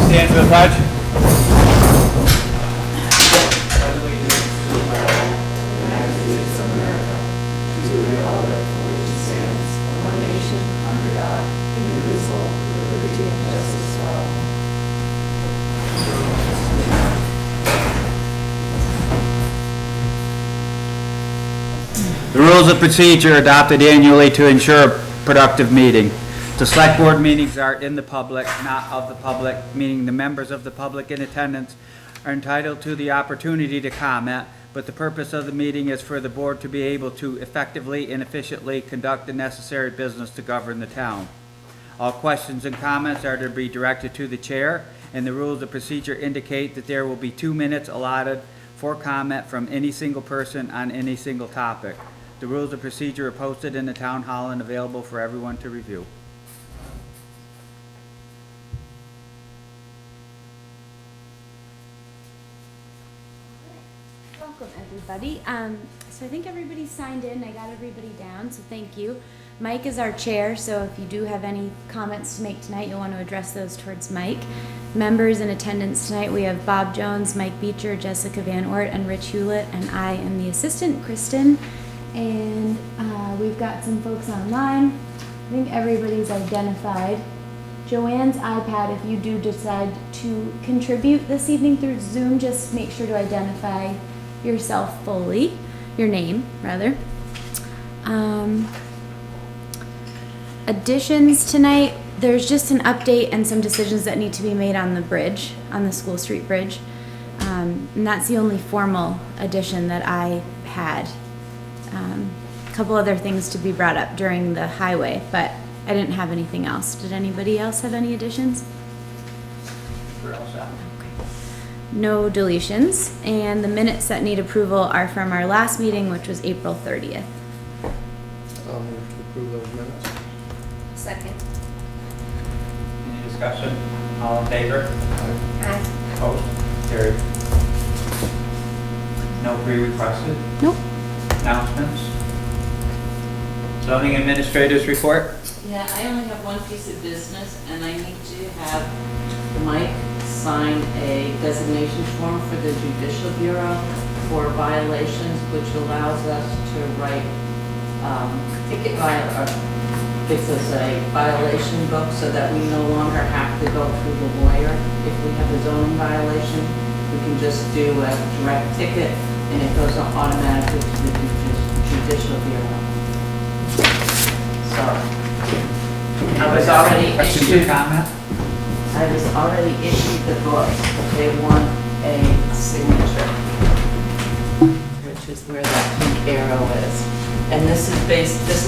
Stand for the pledge. The rules of procedure adopted annually to ensure a productive meeting. The select board meetings are in the public, not of the public, meaning the members of the public in attendance are entitled to the opportunity to comment, but the purpose of the meeting is for the board to be able to effectively and efficiently conduct the necessary business to govern the town. All questions and comments are to be directed to the chair, and the rules of procedure indicate that there will be 2 minutes allotted for comment from any single person on any single topic. The rules of procedure are posted in the town hall and available for everyone to review. Welcome, everybody. So I think everybody's signed in. I got everybody down, so thank you. Mike is our chair, so if you do have any comments to make tonight, you'll want to address those towards Mike. Members in attendance tonight, we have Bob Jones, Mike Beecher, Jessica Van Ort, and Rich Hewlett, and I am the assistant, Kristen. And we've got some folks online. I think everybody's identified. Joanne's iPad, if you do decide to contribute this evening through Zoom, just make sure to identify yourself fully, your name, rather. Additions tonight, there's just an update and some decisions that need to be made on the bridge, on the School Street Bridge. And that's the only formal addition that I had. A couple other things to be brought up during the highway, but I didn't have anything else. Did anybody else have any additions? We're all set. No deletions, and the minutes that need approval are from our last meeting, which was April 30th. I'll move to approve those minutes. Second. Any discussion? All in favor? Aye. Opposed? Carried. No pre-requested? Nope. Announcements? Zoning administrators report? Yeah, I only have one piece of business, and I need to have Mike sign a designation form for the Judicial Bureau for violations, which allows us to write gives us a violation book so that we no longer have to go through the lawyer. If we have a zoning violation, we can just do a direct ticket, and it goes automatically to the Judicial Bureau. So, I was already Questions or issued. comment? I was already issued the book. They want a signature, which is where that pink arrow is. And this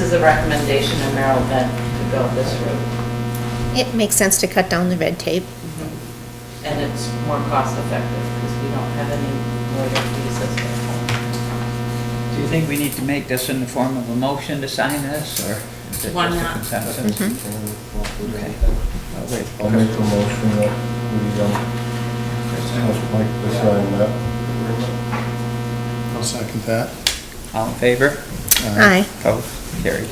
is a recommendation of Merrill Bent to go this route. It makes sense to cut down the red tape. And it's more cost effective because we don't have any lawyer fees as well. Do you think we need to make this in the form of a motion to sign this, or is it Why just a not? consensus? Okay. I'll wait. I'll make a motion that we ask Mike to sign that agreement. I'll second that. All in favor? Aye. Opposed? Carried.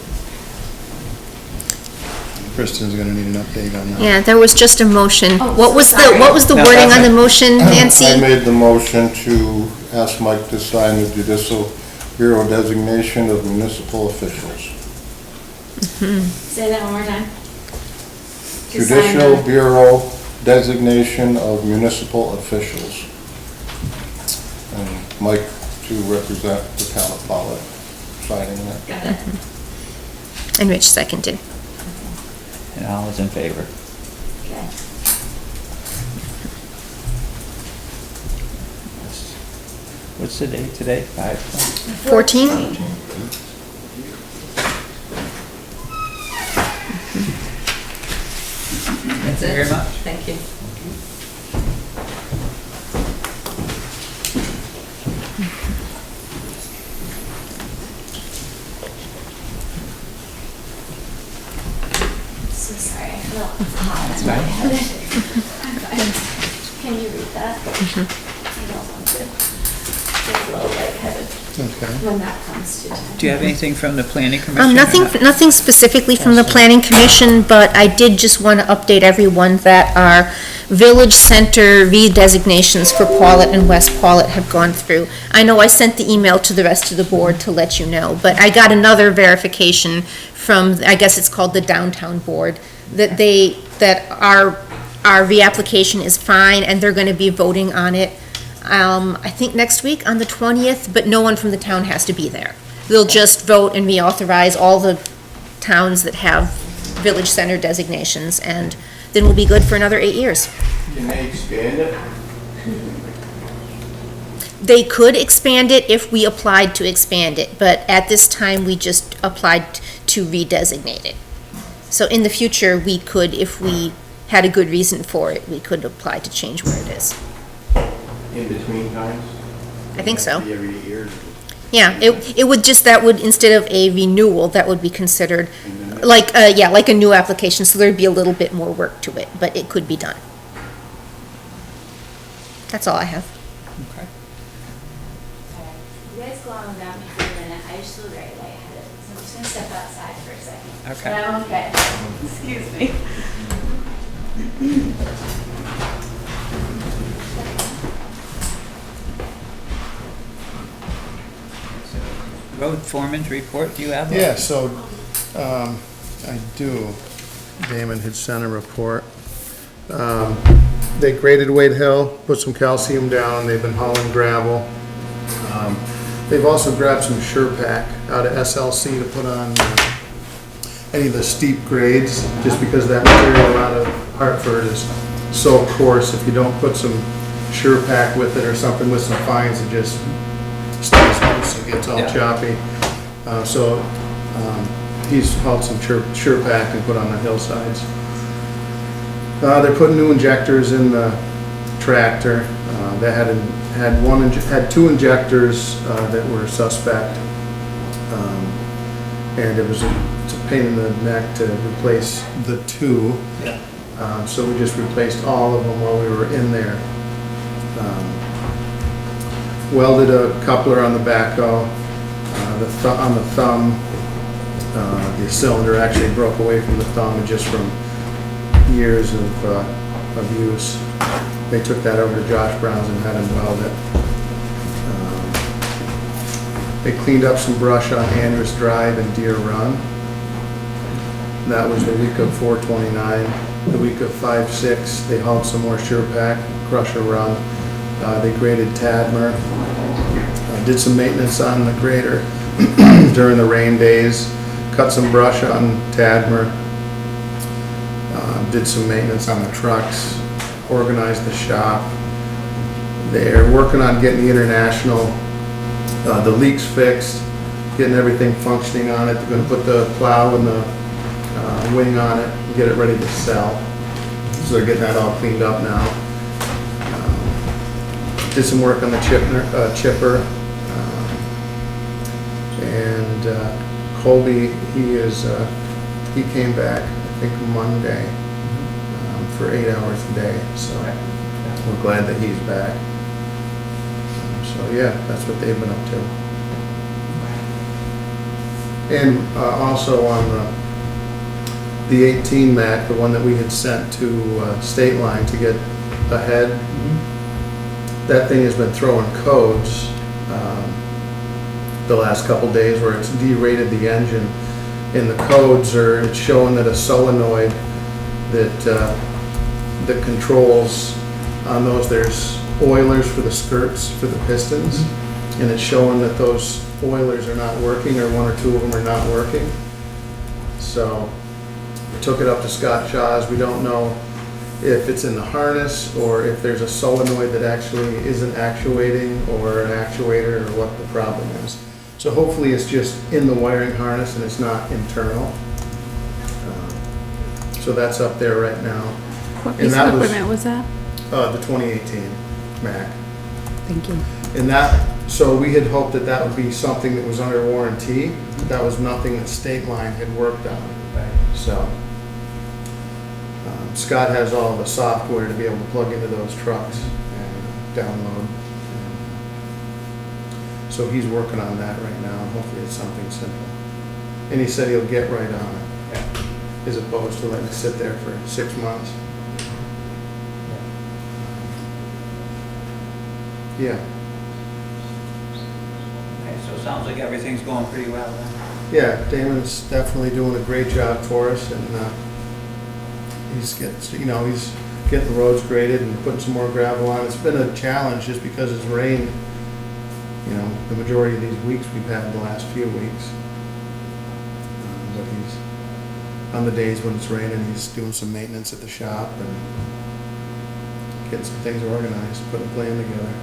Kristen's gonna need an update on that. Yeah, there was just a motion. Oh, What was sorry. the No, wording that's on the it. motion, Nancy? I made the motion to ask Mike to sign the Judicial Bureau designation of municipal officials. Say that one more time. To sign Judicial the- Bureau designation of municipal officials. And Mike to represent the town of Pawlet, signing that. Got it? And Rich seconded. And all is in favor? Okay. What's the date today? 14? Thank you very much. Thank you. So sorry, I felt hot. That's fine. Can you read that? I don't want to. Get a little lightheaded Okay. when that comes to time. Do you have anything from the planning commission? or Nothing, not? nothing specifically from the planning commission, but I did just want to update everyone that our Village Center redesignations for Pawlet and West Pawlet have gone through. I know I sent the email to the rest of the board to let you know, but I got another verification from, I guess it's called the Downtown Board, that our reapplication is fine and they're gonna be voting on it, I think next week on the 20th, but no one from the town has to be there. They'll just vote and reauthorize all the towns that have village center designations, and then we'll be good for another 8 years. Can they expand it? They could expand it if we applied to expand it, but at this time, we just applied to redesignate it. So in the future, we could, if we had a good reason for it, we could apply to change where it is. In between times? I think so. Every 8 years? Yeah, it would just, that would, instead of a renewal, that would be considered like, like a new application, so there'd be a little bit more work to it, but it could be done. That's all I have. Okay. You guys go on without me for a minute. I just feel very lightheaded, so I'm just gonna step outside for a second. Okay. But I'm okay. Excuse me. Road foreman's report, do you have one? Yeah, so, I do. Damon had sent a report. They graded Wade Hill, put some calcium down, they've been hauling gravel. They've also grabbed some SurePack out of SLC to put on any of the steep grades, just because that material out of Hartford is so coarse. If you don't put some SurePack with it or something with some fines, it just stays loose and gets all Yeah. choppy. He's hauled some SurePack and put on the hillsides. They're putting new injectors in the tractor. They had two injectors that were suspect, and it's a pain in the neck to replace the two. Yeah. So we just replaced all of them while we were in there. Welded a coupler on the backhoe, on the thumb. The cylinder actually broke away from the thumb just from years of use. They took that over to Josh Brown's and had him weld it. They cleaned up some brush on Andrews Drive and Deer Run. That was the week of 4/29. The week of 5/6, they hauled some more SurePack, Crusher Run. They graded Tadmer. Did some maintenance on the grader during the rain days. Cut some brush on Tadmer. Did some maintenance on the trucks. Organized the shop. They're working on getting the International, the leaks fixed, getting everything functioning on it. They're gonna put the plow and the wing on it and get it ready to sell. So they're getting that all cleaned up now. Did some work on the chipper. And Colby, he came back, I think Monday, for 8 hours a day, so we're glad that he's back. So yeah, that's what they've been up to. And also on the 18 Mac, the one that we had sent to State Line to get ahead, that thing has been throwing codes the last couple days where it's derated the engine, and the codes are, it's showing that a solenoid that controls on those, there's oilers for the skirts for the pistons, and it's showing that those oilers are not working, or one or two of them are not working. So we took it up to Scott Shaw's. We don't know if it's in the harness or if there's a solenoid that actually isn't actuating, or an actuator, or what the problem is. So hopefully it's just in the wiring harness and it's not internal. So that's up there right now. What And piece that of was- equipment was that? The 2018 Mac. Thank you. And that, so we had hoped that that would be something that was under warranty. That was nothing that State Line had worked on. So Scott has all the software to be able to plug into those trucks and download. So he's working on that right now, and hopefully it's something simple. And he said he'll get right on it, as opposed to letting it sit there for 6 months. Yeah, Okay, so it sounds like everything's going pretty well then. yeah, Damon's definitely doing a great job for us, and he's getting the roads graded and putting some more gravel on. It's been a challenge just because it's rained, the majority of these weeks we've had the last few weeks. But he's, on the days when it's raining, he's doing some maintenance at the shop and getting some things organized, putting a plan together.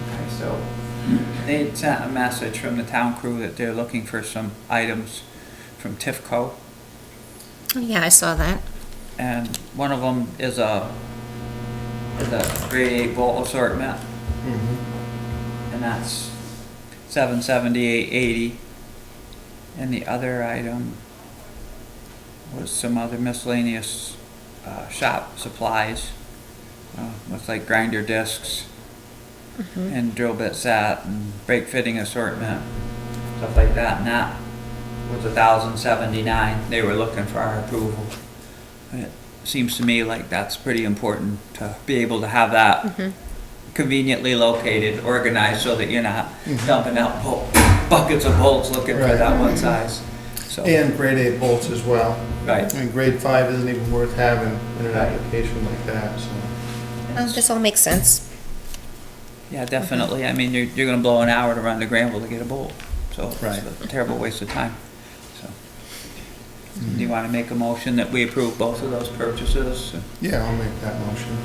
Okay, so they sent a message from the town crew that they're looking for some items from Tifco. Oh, yeah, I saw that. And one of them is a grade 8 volt assortment, and that's $778.80. And the other item was some other miscellaneous shop supplies with like grinder discs and drill bit set and brake fitting assortment, stuff like that. And that was $1,079. They were looking for our approval. It seems to me like that's pretty important to be able to have that conveniently located, organized, so that you're not dumping out buckets of bolts looking for Right. that one size. So, And grade 8 bolts as well. right. I mean, grade 5 isn't even worth having in an Right. application like that, so. This all makes sense. Yeah, definitely. I mean, you're gonna blow an hour to run to Granville to get a bolt, so Right. it's a terrible waste of time. So, do you want to make a motion that we approve both of those purchases? Yeah, I'll make that motion.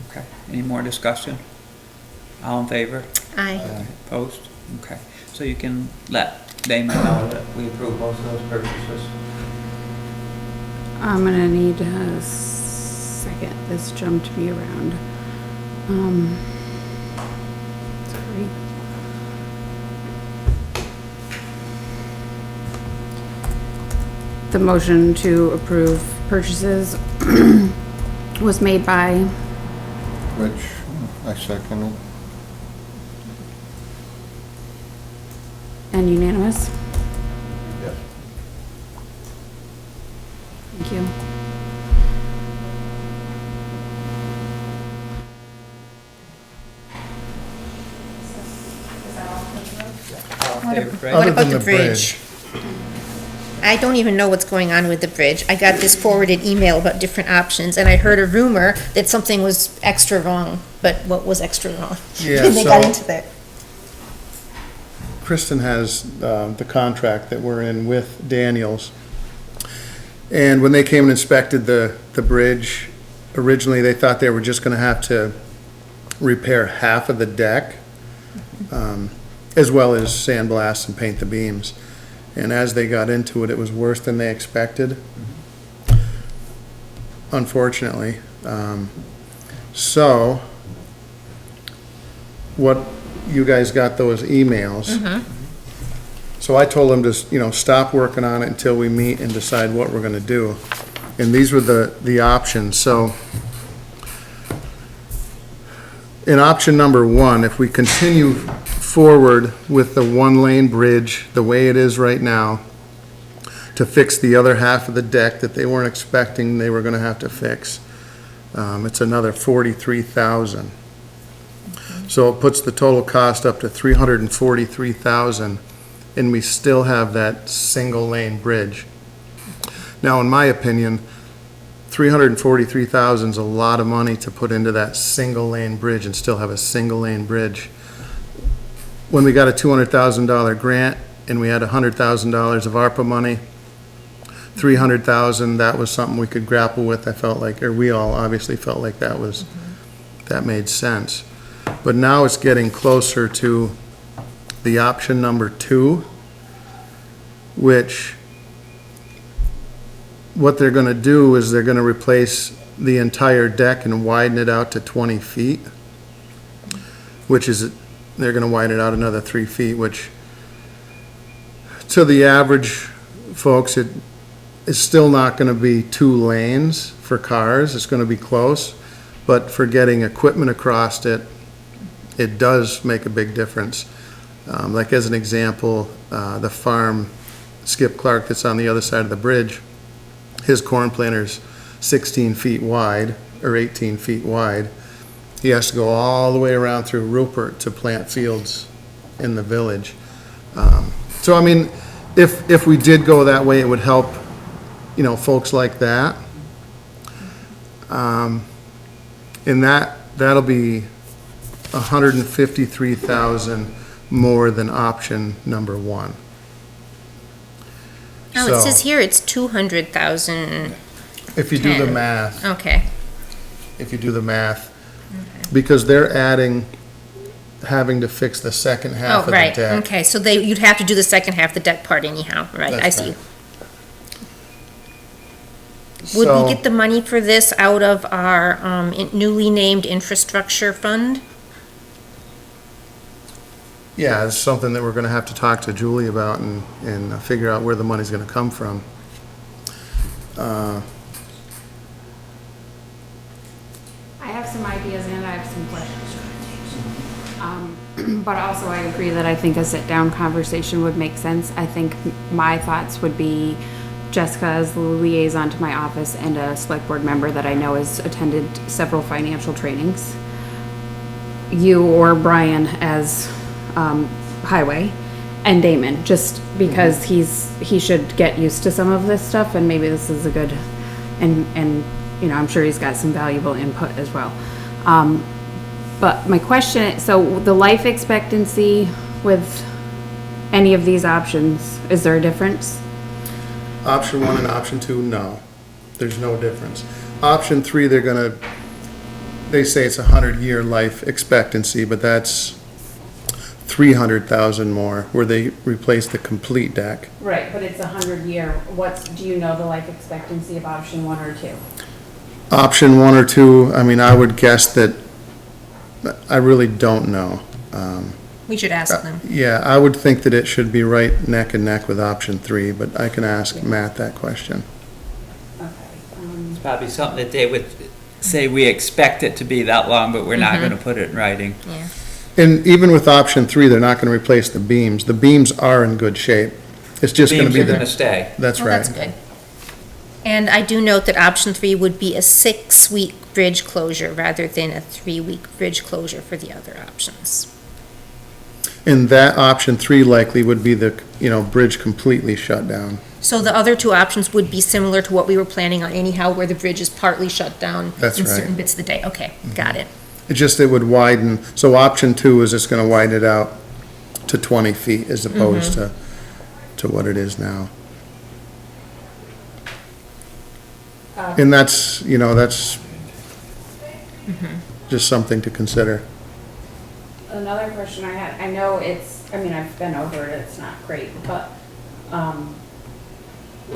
Okay. Any more discussion? All in favor? Aye. Opposed? Okay. So you can let Damon know that we approve both of those purchases. I'm gonna need a second. This jumped me around. Sorry. The motion to approve purchases was made by, Rich, I second it. and unanimous. Yes. Thank you. What Other about than the the bridge? I don't even know what's going on with the bridge. I got this forwarded email about different options, and I heard a rumor that something was extra wrong, but what was extra wrong? Yeah, They got so- into that. Kristen has the contract that we're in with Daniels. And when they came and inspected the bridge, originally they thought they were just gonna have to repair half of the deck, as well as sandblast and paint the beams. And as they got into it, it was worse than they expected, unfortunately. So, what, you guys got those emails. So I told them to, stop working on it until we meet and decide what we're gonna do. And these were the options, so. In option number 1, if we continue forward with the 1-lane bridge, the way it is right now, to fix the other half of the deck that they weren't expecting they were gonna have to fix, it's another $43,000. So it puts the total cost up to $343,000, and we still have that single-lane bridge. Now, in my opinion, $343,000 is a lot of money to put into that single-lane bridge and still have a single-lane bridge. When we got a $200,000 grant and we had $100,000 of ARPA money, $300,000, that was something we could grapple with. I felt like, or we all obviously felt like that made sense. But now it's getting closer to the option number 2, which what they're gonna do is they're gonna replace the entire deck and widen it out to 20 feet, which is, they're gonna widen it out another 3 feet, which to the average folks, it is still not gonna be 2 lanes for cars. It's gonna be close, but for getting equipment across it, it does make a big difference. Like as an example, the farm, Skip Clark, that's on the other side of the bridge, his corn planter's 16 feet wide, or 18 feet wide, he has to go all the way around through Rupert to plant fields in the village. So I mean, if we did go that way, it would help, you know, folks like that. And that'll be 153,000 more than option number 1. Oh, So, it says here it's 200,000. if you do the 10. math, Okay. because they're adding, having to fix the second half Oh, of the right, deck. okay, so you'd have to do the second half, the deck part anyhow, right, I That's see. right. Would So- we get the money for this out of our newly named infrastructure fund? Yeah, it's something that we're gonna have to talk to Julie about and figure out where the money's gonna come from. I have some ideas and I have some questions. But also I agree that I think a sit-down conversation would make sense. I think my thoughts would be Jessica as the liaison to my office and a select board member that I know has attended several financial trainings. You or Brian as highway, and Damon, just because he should get used to some of this stuff, and maybe this is a good, and you know, I'm sure he's got some valuable input as well. But my question, so the life expectancy with any of these options, is there a difference? Option 1 and option 2, no, there's no difference. Option 3, they say it's 100-year life expectancy, but that's 300,000 more, where they replace the complete deck. Right, but it's 100-year. Do you know the life expectancy of option 1 or 2? Option 1 or 2, I mean, I would guess that, I really don't know. We should ask them. Yeah, I would think that it should be right neck and neck with option 3, but I can ask Matt that question. Okay. It's probably something that they would say, we expect it to be that long, but we're not gonna put it in writing. Yeah. And even with option 3, they're not gonna replace the beams. The beams are in good shape. It's just gonna Beams be are gonna the, stay. that's Well, right. that's good. And I do note that option 3 would be a 6-week bridge closure rather than a 3-week bridge closure for the other options. And that option 3 likely would be the, you know, bridge completely shut down. So the other 2 options would be similar to what we were planning on anyhow, where the bridge is partly shut down That's in right. certain bits of the day. Okay, got it. It would widen, so option 2 is just gonna widen it out to 20 feet as opposed to what it is now. And that's, you know, that's just something to consider. Another question I had, I know I've been over it, it's not great, but,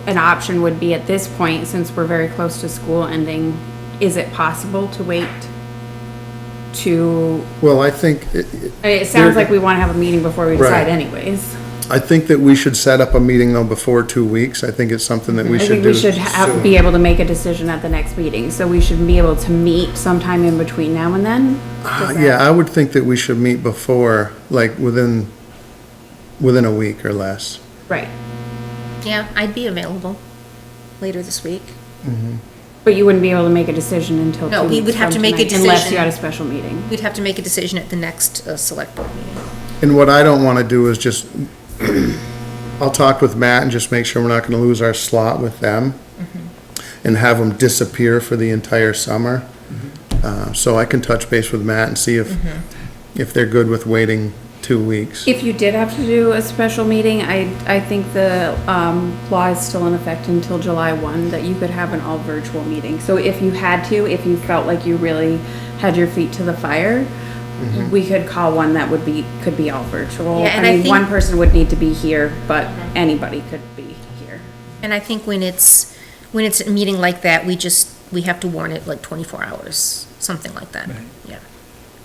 an option would be at this point, since we're very close to school ending, is it possible to wait to, Well, I think, it sounds like we wanna have a meeting before we decide Right. anyways. I think that we should set up a meeting though before 2 weeks. I think it's something that we I should think do we should soon. be able to make a decision at the next meeting, so we should be able to meet sometime in between now and then? Does that- Yeah, I would think that we should meet before, like, within a week or less. Right, Yeah, I'd be available later this week. but you wouldn't be able to make a decision until 2 No, we would weeks have from to make a tonight, unless you decision. had a special meeting. We'd have to make a decision at the next select board meeting. And what I don't want to do is just, I'll talk with Matt and just make sure we're not going to lose our slot with them and have them disappear for the entire summer. So I can touch base with Matt and see if they're good with waiting 2 weeks. If you did have to do a special meeting, I think the law is still in effect until July 1, that you could have an all virtual meeting. So if you had to, if you felt like you really had your feet to the fire, we could call one that could be all virtual. Yeah, and I mean, think- one person would need to be here, but anybody could be here. And I think when it's a meeting like that, we have to warn it like 24 hours, something like that. Right. Yeah.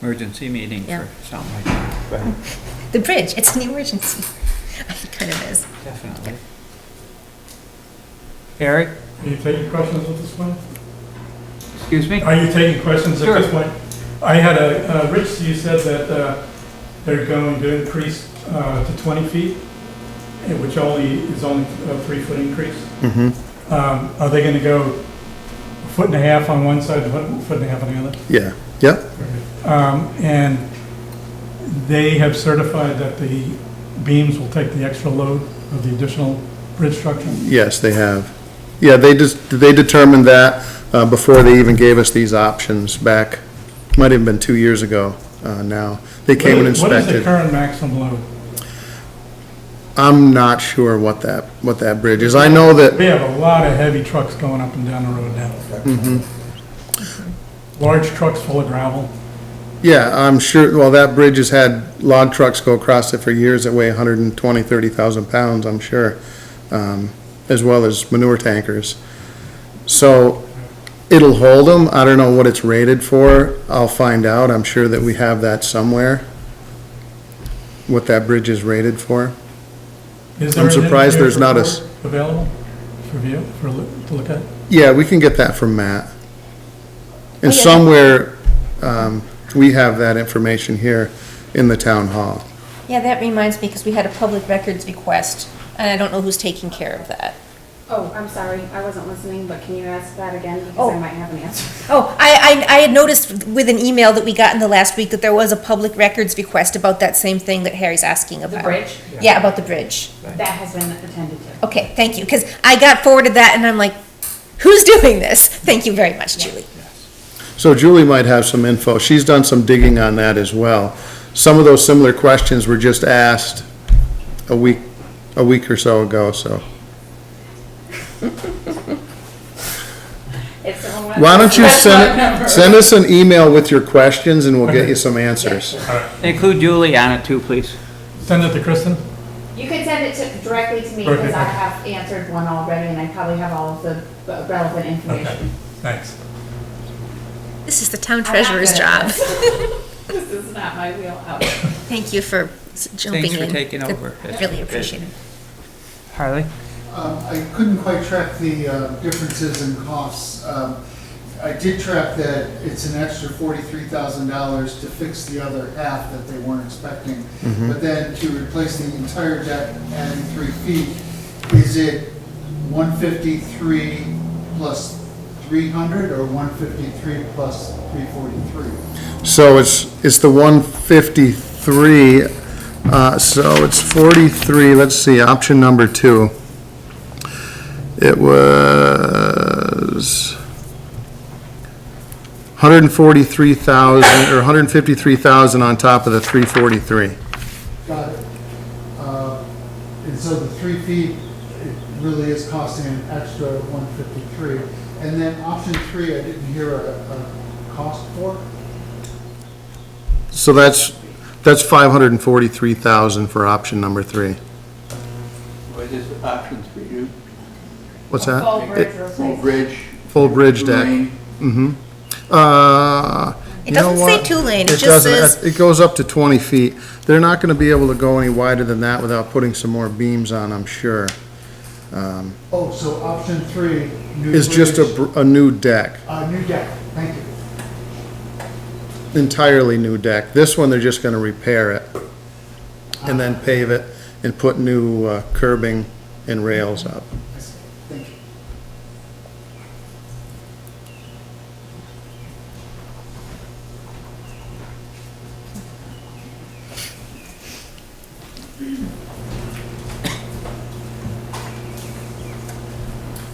Emergency meeting Yeah. for something like that. Right, The bridge, it's an emergency. It kind of is. definitely. Eric, Are you taking questions at this point? excuse me? Are you taking questions at this Sure. point? I had Rich, you said that they're going to increase to 20 feet, which is only a 3-foot increase. Are they going to go a foot and a half on one side, a foot and a half on the other? Yeah, yep. Very good. And they have certified that the beams will take the extra load of the additional bridge structure? Yes, they have. Yeah, they determined that before they even gave us these options back, might have been 2 years ago now. They came and What is the inspected. current maximum load? I'm not sure what that bridge is. I know that, We have a lot of heavy trucks going up and down the road now. Large trucks full of gravel. yeah, I'm sure, well, that bridge has had log trucks go across it for years that weigh 120, 30,000 pounds, I'm sure, as well as manure tankers. So it'll hold them. I don't know what it's rated for. I'll find out. I'm sure that we have that somewhere, what that bridge is rated for. Is there I'm an surprised there's not a engineer's report available for view, to look at? Yeah, we can get that from Matt. And Oh, yeah. somewhere, we have that information here in the town hall. Yeah, that reminds me, because we had a public records request, and I don't know who's taking care of that. Oh, I'm sorry, I wasn't listening, but can you ask that again, because Oh. I might have an answer. Oh, I had noticed with an email that we got in the last week that there was a public records request about that same thing that Harry's asking about. The bridge? Yeah, about the bridge. That has been attended to. Okay, thank you, because I got forwarded that and I'm like, who's doing this? Thank you very much, Julie. So Julie might have some info. She's done some digging on that as well. Some of those similar questions were just asked a week or so ago, so. Why don't you send us an email with your questions and we'll get you some answers. Include Julie on it too, please. Send it to Kristen? You can send it directly to me, because I have answered one already, and I probably have all of the relevant information. Thanks. This is the town I'm not treasurer's good at job. This is not my wheelhouse. Thank you for jumping in. Thanks for taking over. Really appreciate it. Harley? I couldn't quite track the differences in costs. I did track that it's an extra $43,000 to fix the other half that they weren't expecting. But then to replace the entire deck, adding 3 feet, is it 153 plus 300 or 153 plus 343? So it's the 153, so it's 43, let's see, option number 2. It was 143,000, or 153,000 on top of the 343. Got it. And so the 3 feet, it really is costing an extra 153. And then option 3, I didn't hear a cost for. So that's 543,000 for option number 3. What is options for you? What's that? Full bridge Full replacement. bridge? Full bridge deck. Lane? It doesn't say 2-lane, it just doesn't. says, It goes up to 20 feet. They're not gonna be able to go any wider than that without putting some more beams on, I'm sure. Oh, so option 3, new It's just bridge, a new deck, new deck, thank you. entirely new deck. This one, they're just gonna repair it and then pave it and put new curbing and rails up. I see. Thank you.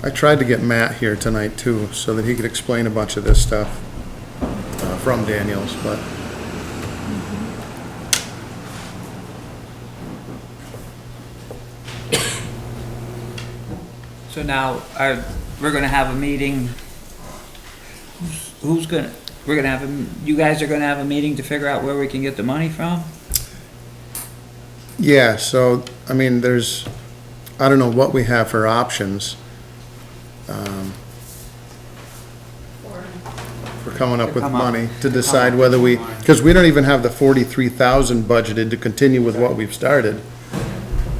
I tried to get Matt here tonight too, so that he could explain a bunch of this stuff from Daniels, but So now, we're gonna have a meeting. We're gonna have you guys are gonna have a meeting to figure out where we can get the money from? yeah, so, I mean, I don't know what we have for options. For coming up with money to decide whether because we don't even have the 43,000 budgeted to continue with what we've started.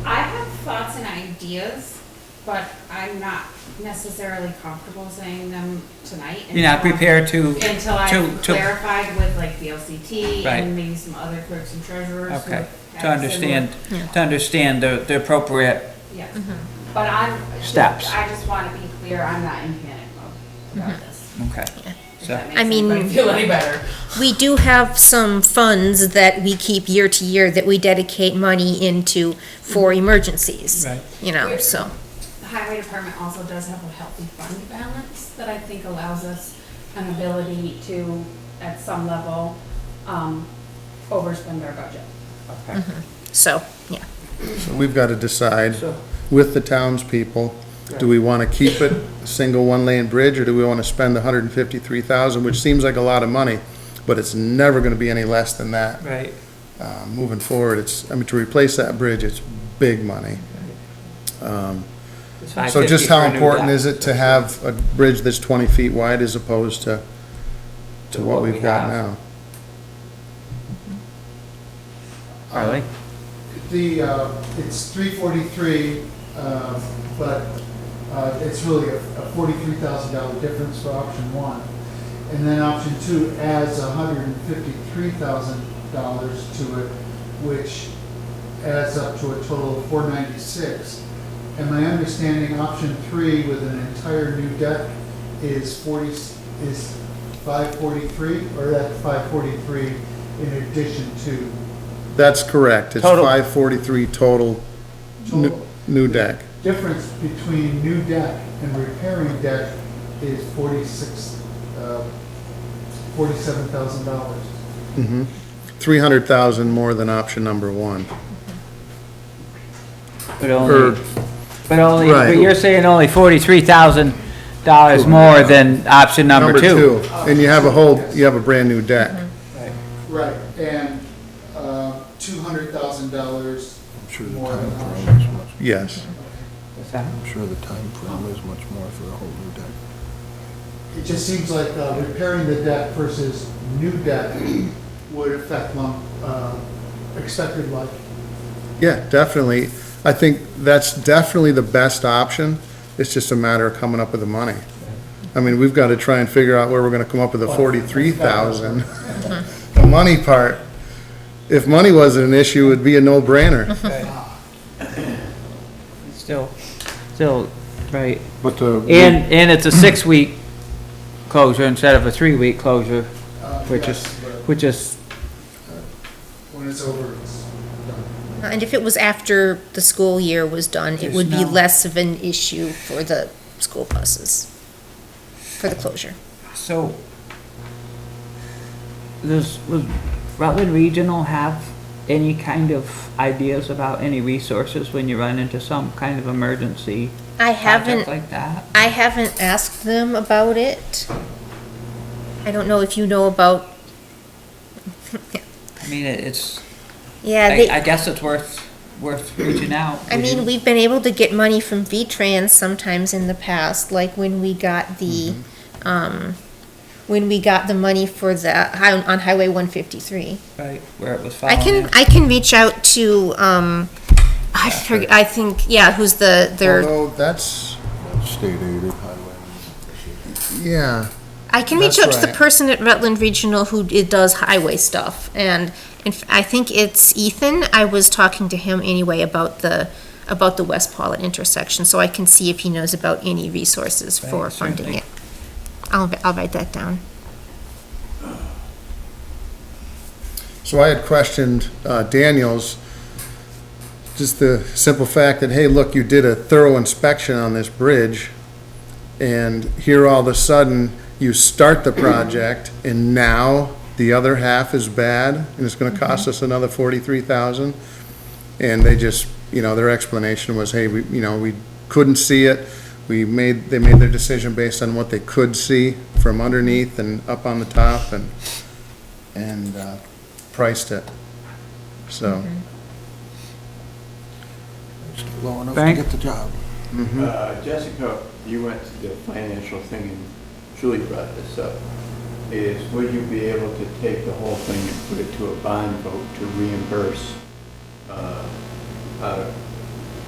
I have thoughts and ideas, but I'm not necessarily comfortable saying them tonight. You're not prepared to? Until I've to- clarified with like the LCT Right. and maybe some other clerks and treasurers. who Okay, have to understand, similar- the appropriate, Yeah, but Steps. I just want to be clear, I'm not in panic mode about this. okay. If that makes I mean- anybody feel any better. We do have some funds that we keep year to year that we dedicate money into for emergencies. Right. You know, so, The highway department also does have a healthy fund balance that I think allows us an ability to, at some level, overspend our budget. Okay. so, yeah. So we've got to decide with the townspeople, do we want to keep it a single one-lane bridge, or do we want to spend the $153,000, which seems like a lot of money, but it's never going to be any less than that. Right. Moving forward, I mean, to replace that bridge, it's big money. So just how important is it to have a bridge that's 20 feet wide as opposed to what we've got now? Harley? It's 343, but it's really a $43,000 difference for option one. And then option two adds $153,000 to it, which adds up to a total of $496. And my understanding, option three with an entire new deck is 543, or that's 543 in addition to That's correct. It's Total. 543 total total. new deck. Difference between new deck and repairing deck is $47,000. 300,000 more than option number one. But only, Right. but you're saying only $43,000 more than option number two. And you have a brand new deck. Right, and $200,000 I'm sure the more time than frame option. is much, Yes. What's that? I'm sure the time frame is much more for a whole new deck. It just seems like repairing the deck versus new deck would affect expected life. Yeah, definitely. I think that's definitely the best option. It's just a matter of coming up with the money. I mean, we've got to try and figure out where we're going to come up with the 43,000. The money part, if money wasn't an issue, it'd be a no-brainer. Still, right. But the. And it's a 6-week closure instead of a 3-week closure, which is, When it's over, it's done. And if it was after the school year was done, it would be There's no- less of an issue for the school buses, for the closure. so. Does Rutland Regional have any kind of ideas about any resources when you run into some kind of emergency I project haven't, like that? I haven't asked them about it. I don't know if you know about, I mean, it's, yeah, I guess it's worth reaching out. I mean, we've been able to get money from V-Trans sometimes in the past, like when we got the, when we got the money for the, on Highway 153. Right, where it was I falling. can reach out to, I forget, I think, yeah, who's their, Although that's, State aided highway. yeah. I can reach That's out to the right. person at Rutland Regional who does highway stuff, and I think it's Ethan. I was talking to him anyway about the West Pawlet intersection, so I can see if he knows about any resources for Right, funding certainly. it. I'll write that down. So I had questioned Daniels, just the simple fact that, hey, look, you did a thorough inspection on this bridge, and here all of a sudden, you start the project, and now the other half is bad, and it's gonna cost us another 43,000. And they just, their explanation was, hey, we couldn't see it. They made their decision based on what they could see from underneath and up on the top, and priced it. So, It's low enough to Frank? get the job. Jessica, you went to the financial thing and Julie brought this up, is would you be able to take the whole thing and put it to a bond vote to reimburse,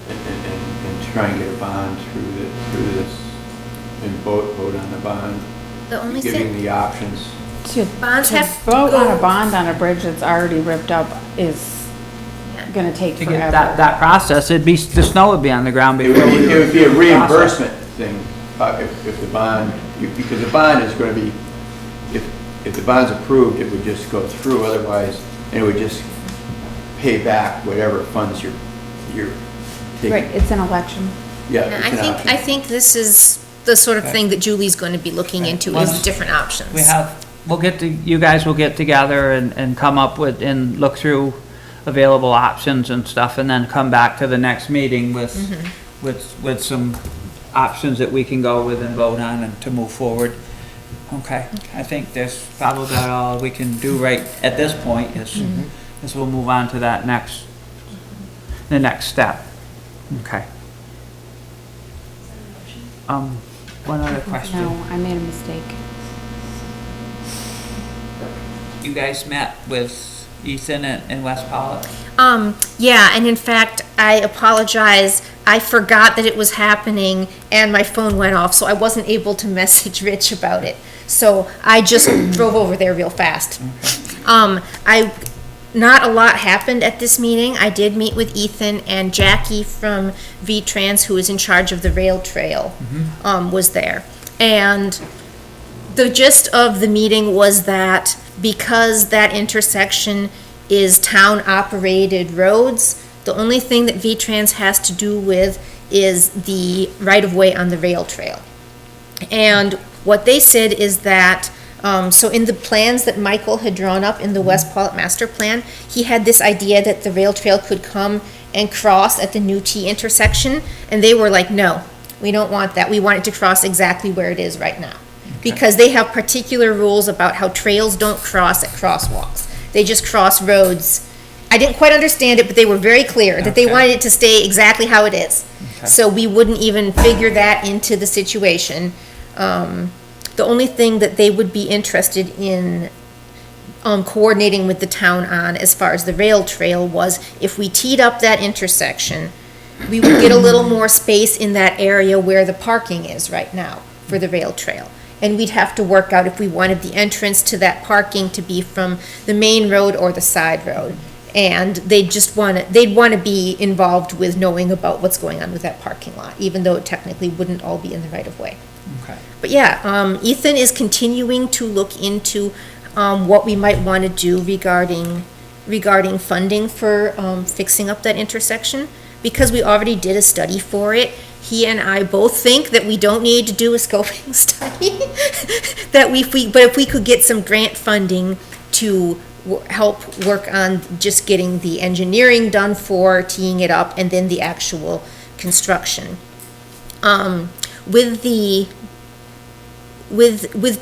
and try and get a bond through this, and vote on the bond, The only giving thing, the options? bonds To have vote on a bond on a bridge that's already ripped up is gonna take To get forever. that process, the snow would be on the ground It before would we be, it would be a reimbursement thing, if the bond, because the bond is gonna be if the bond's approved, it would just go through, otherwise, and it would just pay back whatever funds you're taking. Right, it's an election. Yeah, And it's an option. I think this is the sort of thing that Julie's going to be looking into, is Once different options. you guys will get together and come up with, and look through available options and stuff, and then come back to the next meeting with some options that we can go with and vote on and to move forward. Okay, I think that's probably about all we can do right at this point, is we'll move on to that the next step. Okay. One other question. No, I made a mistake. You guys met with Ethan and West Pawlet? Yeah, and in fact, I apologize. I forgot that it was happening and my phone went off, so I wasn't able to message Rich about it. So I just drove over there real fast. Not a lot happened at this meeting. I did meet with Ethan, and Jackie from V-Trans, who is in charge of the rail trail, was there. And the gist of the meeting was that because that intersection is town-operated roads, the only thing that V-Trans has to do with is the right-of-way on the rail trail. And what they said is that, so in the plans that Michael had drawn up in the West Pawlet Master Plan, he had this idea that the rail trail could come and cross at the new T intersection, and they were like, no, we don't want that. We want it to cross exactly where it is right now. Because they have particular rules about how trails don't cross at crosswalks. They just cross roads. I didn't quite understand it, but they were very clear that they wanted it to stay exactly how it is. So we wouldn't even figure that into the situation. The only thing that they would be interested in coordinating with the town on, as far as the rail trail, was if we teed up that intersection, we would get a little more space in that area where the parking is right now for the rail trail. And we'd have to work out if we wanted the entrance to that parking to be from the main road or the side road. And they'd want to be involved with knowing about what's going on with that parking lot, even though it technically wouldn't all be in the right of way. Okay. But yeah, Ethan is continuing to look into what we might want to do regarding funding for fixing up that intersection. Because we already did a study for it, he and I both think that we don't need to do a scoping study. But if we could get some grant funding to help work on just getting the engineering done for teeing it up, and then the actual construction. With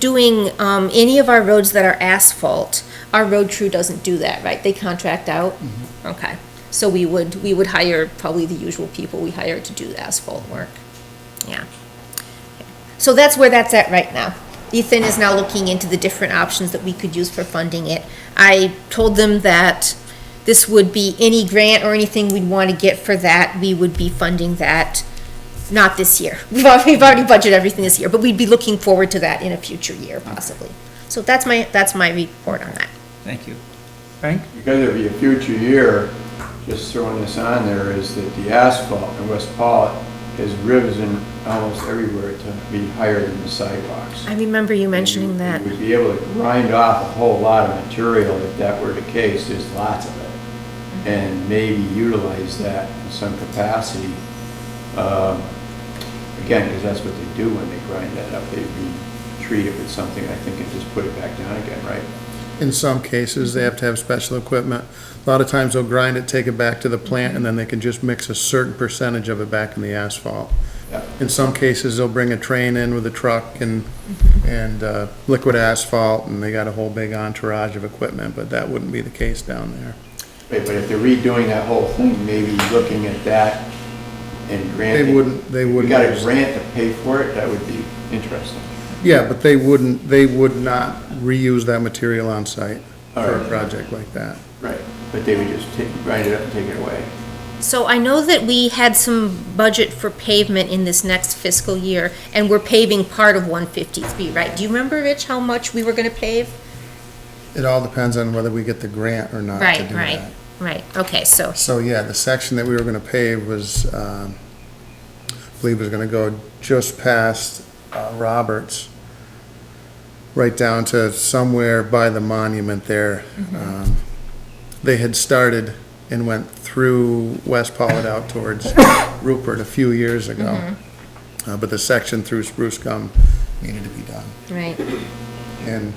doing any of our roads that are asphalt, our road crew doesn't do that, right? They contract out? Okay. So we would hire probably the usual people we hire to do the asphalt work. Yeah. So that's where that's at right now. Ethan is now looking into the different options that we could use for funding it. I told them that this would be any grant or anything we'd want to get for that, we would be funding that, not this year. We've already budgeted everything this year, but we'd be looking forward to that in a future year, possibly. So that's my report on that. Thank you. Frank? Because it'll be a future year, just throwing this on there, is that the asphalt in West Pawlet has risen almost everywhere to be higher than the sidewalks. I remember you mentioning that. You would be able to grind off a whole lot of material if that were the case. There's lots of it. And maybe utilize that in some capacity. Again, because that's what they do when they grind that up. They treat it with something, I think, and just put it back down again, right? In some cases, they have to have special equipment. A lot of times they'll grind it, take it back to the plant, and then they can just mix a certain percentage of it back in the asphalt. Yeah. In some cases, they'll bring a train in with a truck and liquid asphalt, and they got a whole big entourage of equipment, but that wouldn't be the case down there. Right, but if they're redoing that whole thing, maybe looking at that and granting. They wouldn't. We got a grant to pay for it, that would be interesting. Yeah, but they would not reuse that material on site for a project like that. Right, but they would just grind it up and take it away. So I know that we had some budget for pavement in this next fiscal year, and we're paving part of 153, right? Do you remember, Rich, how much we were gonna pave? It all depends on whether we get the grant or not to do that. Right, okay, so, So, yeah, the section that we were gonna pave was, I believe was gonna go just past Roberts. right down to somewhere by the monument there. They had started and went through West Pawlet out towards Rupert a few years ago. But the section through Spruce Gum needed to be done. Right. And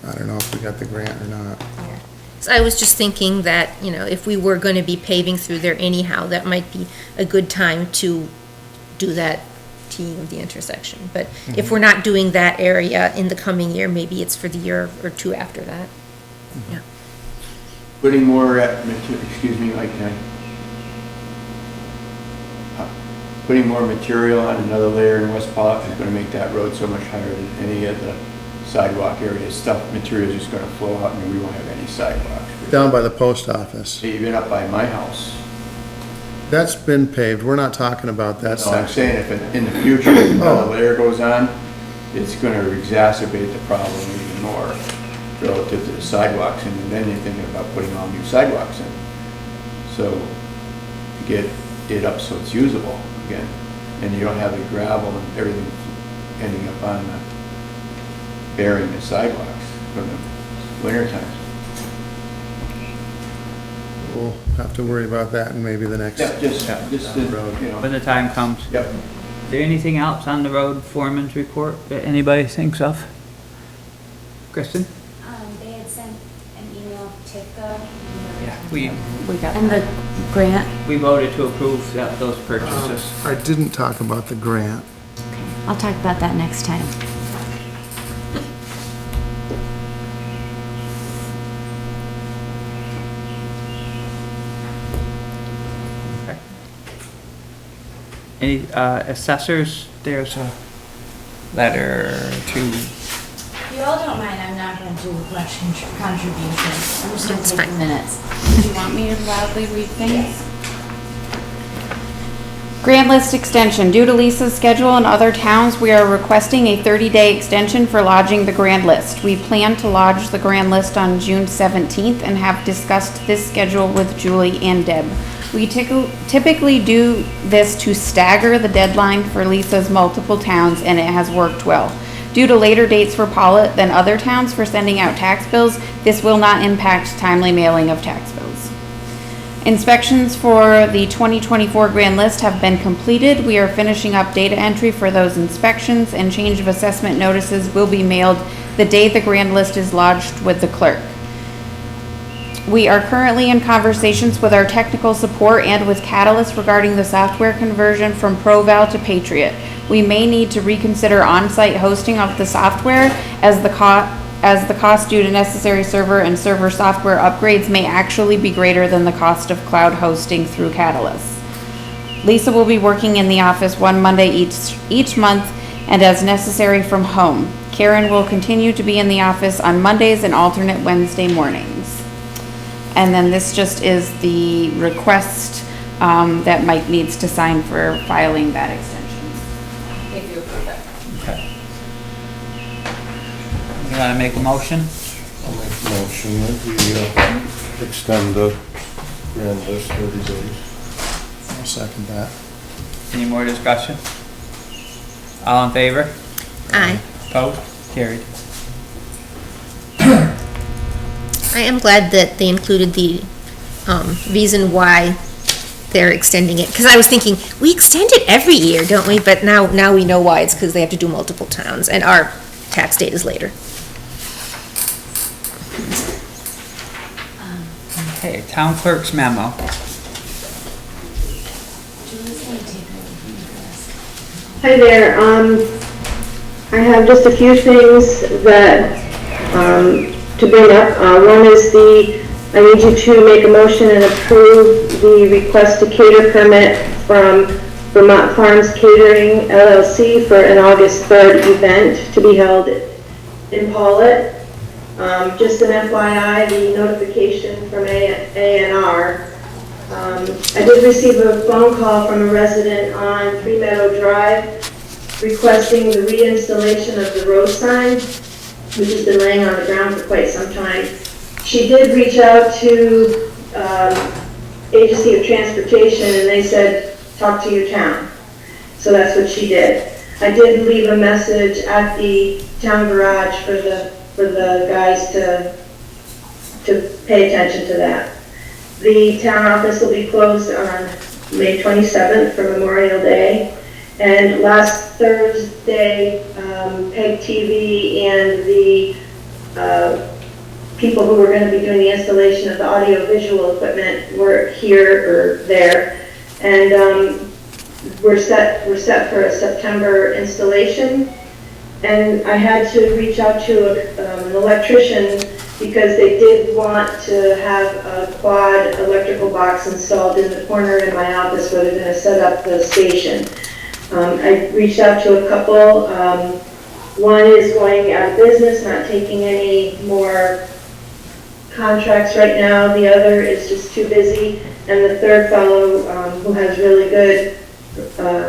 I don't know if we got the grant or not. So I was just thinking that, if we were going to be paving through there anyhow, that might be a good time to do that teeing of the intersection. But if we're not doing that area in the coming year, maybe it's for the year or two after that. Yeah. Putting more, excuse me, Mike, putting more material on another layer in West Pawlet is going to make that road so much higher than any of the sidewalk areas. Material is just going to flow out and we won't have any sidewalks. Down by the post office. Even up by my house. That's been paved. We're not talking about that No, I'm section. saying if in the future another layer goes on, it's going to exacerbate the problem even more relative to the sidewalks, and then you're thinking about putting all new sidewalks in. So to get it up so it's usable again, and you don't have the gravel and everything ending up on the burying the sidewalks from the winter times. We'll have to worry about that in maybe the next. Yeah, just When the time comes. Yep. Is there anything else on the road foreman's report that anybody thinks of? Kristen? They had sent an email to TIFCA. Yeah, we got And the grant, We voted to approve those purchases. I didn't talk about the grant. I'll talk about that next time. Any, assessors, there's a letter to, If you all don't mind, I'm not gonna do much contribution. I'm just gonna That's take fine. minutes. Do you want me to loudly read things? Grand list extension. Due to Lisa's schedule in other towns, we are requesting a 30-day extension for lodging the grand list. We plan to lodge the grand list on June 17th and have discussed this schedule with Julie and Deb. We typically do this to stagger the deadline for Lisa's multiple towns, and it has worked well. Due to later dates for Pawlet than other towns for sending out tax bills, this will not impact timely mailing of tax bills. Inspections for the 2024 grand list have been completed. We are finishing up data entry for those inspections, and change of assessment notices will be mailed the day the grand list is lodged with the clerk. We are currently in conversations with our technical support and with Catalyst regarding the software conversion from ProVal to Patriot. We may need to reconsider on-site hosting of the software as the cost due to necessary server and server software upgrades may actually be greater than the cost of cloud hosting through Catalyst. Lisa will be working in the office one Monday each month and as necessary from home. Karen will continue to be in the office on Mondays and alternate Wednesday mornings. And then this just is the request that Mike needs to sign for filing that extension. If you approve it. okay. You wanna make a motion? I'll make a motion that we extend the grand list 30 days. I'll second that. Any more discussion? All in favor? Aye. Opposed? Carried. I am glad that they included the reason why they're extending it, because I was thinking, we extend it every year, don't we? But now we know why. It's because they have to do multiple towns, and our tax date is later. Okay, town clerk's memo. Hi there, I have just a few things that, to bring up. One is I need you to make a motion and approve the request to cater permit from Vermont Farms Catering LLC for an August 3rd event to be held in Pawlet. Just an FYI, the notification from A&R. I did receive a phone call from a resident on 3 Meadow Drive requesting the reinstallation of the road sign, which has been laying on the ground for quite some time. She did reach out to Agency of Transportation, and they said, talk to your town. So that's what she did. I did leave a message at the town garage for the guys to pay attention to that. The town office will be closed on May 27th for Memorial Day. And last Thursday, PEG TV and the people who were going to be doing the installation of the audio-visual equipment were here or there. And we're set for a September installation. And I had to reach out to an electrician because they did want to have a quad electrical box installed in the corner in my office where they're going to set up the station. I reached out to a couple. One is going out of business, not taking any more contracts right now. The other is just too busy. And the third fellow, who has really good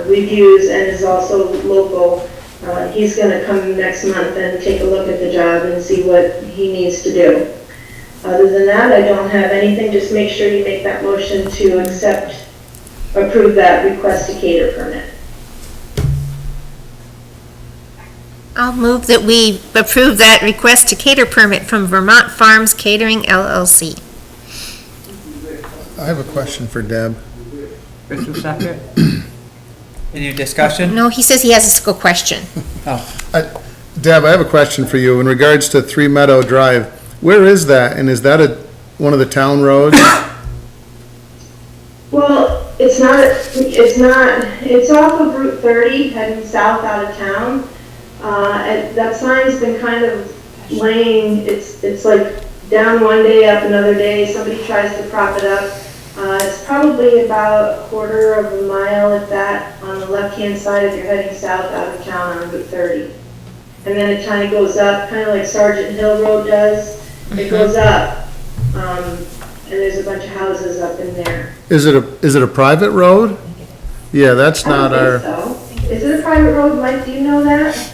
reviews and is also local, he's going to come next month and take a look at the job and see what he needs to do. Other than that, I don't have anything. Just make sure you make that motion to approve that request to cater permit. I'll move that we approve that request to cater permit from Vermont Farms Catering LLC. I have a question for Deb. Mr. Secretary? Any discussion? No, he says he has a question. Deb, I have a question for you in regards to 3 Meadow Drive. Where is that, and is that one of the town roads? Well, it's off of Route 30 heading south out of town. And that sign's been kind of laying, it's like down one day, up another day. Somebody tries to prop it up. It's probably about a quarter of a mile at that on the left-hand side if you're heading south out of town on Route 30. And then it kind of goes up, kind of like Sergeant Hill Road does. It goes up, and there's a bunch of houses up in there. Is it a private road? Yeah, that's not our. I don't think so. Is it a private road, Mike? Do you know that?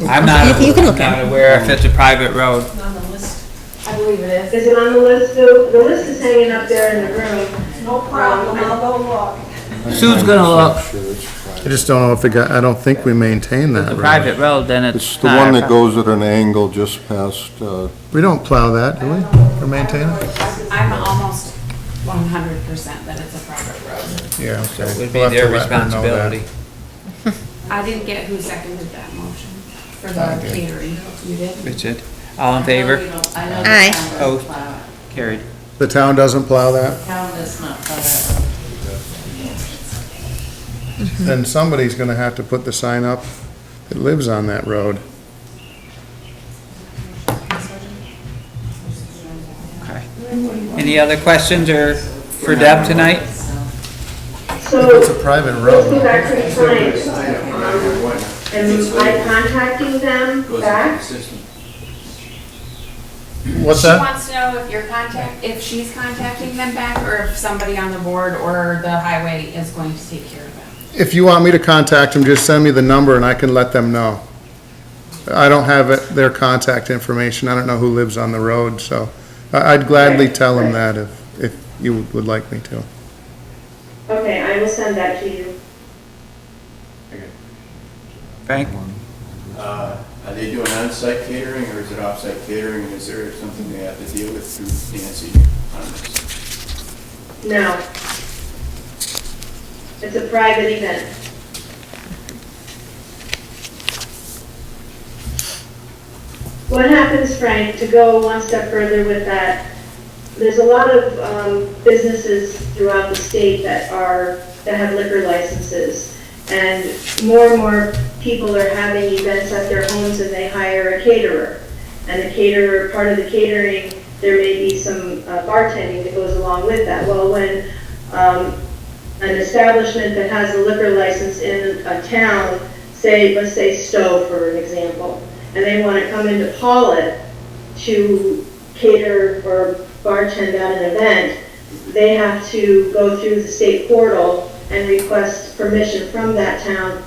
I'm not, You can look at not aware if it's a private road. On the list. I believe it is. Is it on the list? The list is hanging up there in the room. No problem, I'll go look. Sue's gonna look. I just don't know if I don't think we maintain that It's a road. private road, then it's It's the not one our that goes at an angle just past, We don't plow that, do we? Or maintain it? I'm almost 100% that it's a private road. Yeah, So okay. it would be We'll have their to let them know that. responsibility. I didn't get who seconded that motion for I the did. catering. You did? Richard, all in favor? I know the Aye. town Oh. doesn't plow it. Carried. The town doesn't plow that? Town does not plow that road. Then somebody's gonna have to put the sign up that lives on that road. Okay. Any other questions or for Deb tonight? So, It's a private let's go road. back to the client. Am I contacting them back? What's She that? wants to know if she's contacting them back, or if somebody on the board or the highway is going to take care of them. If you want me to contact them, just send me the number and I can let them know. I don't have their contact information. I don't know who lives on the road, so I'd gladly tell them that if you would like me to. Okay, I will send that to you. Frank? Are they doing on-site catering or is it off-site catering? And is there something they have to deal with through Nancy on this? No. It's a private event. What happens, Frank, to go one step further with that, there's a lot of businesses throughout the state that have liquor licenses. And more people are having events at their homes and they hire a caterer. And the caterer, part of the catering, there may be some bartending that goes along with that. Well, when an establishment that has a liquor license in a town, let's say Stowe for an example, and they want to come into Pawlet to cater or bartend at an event, they have to go through the state portal and request permission from that town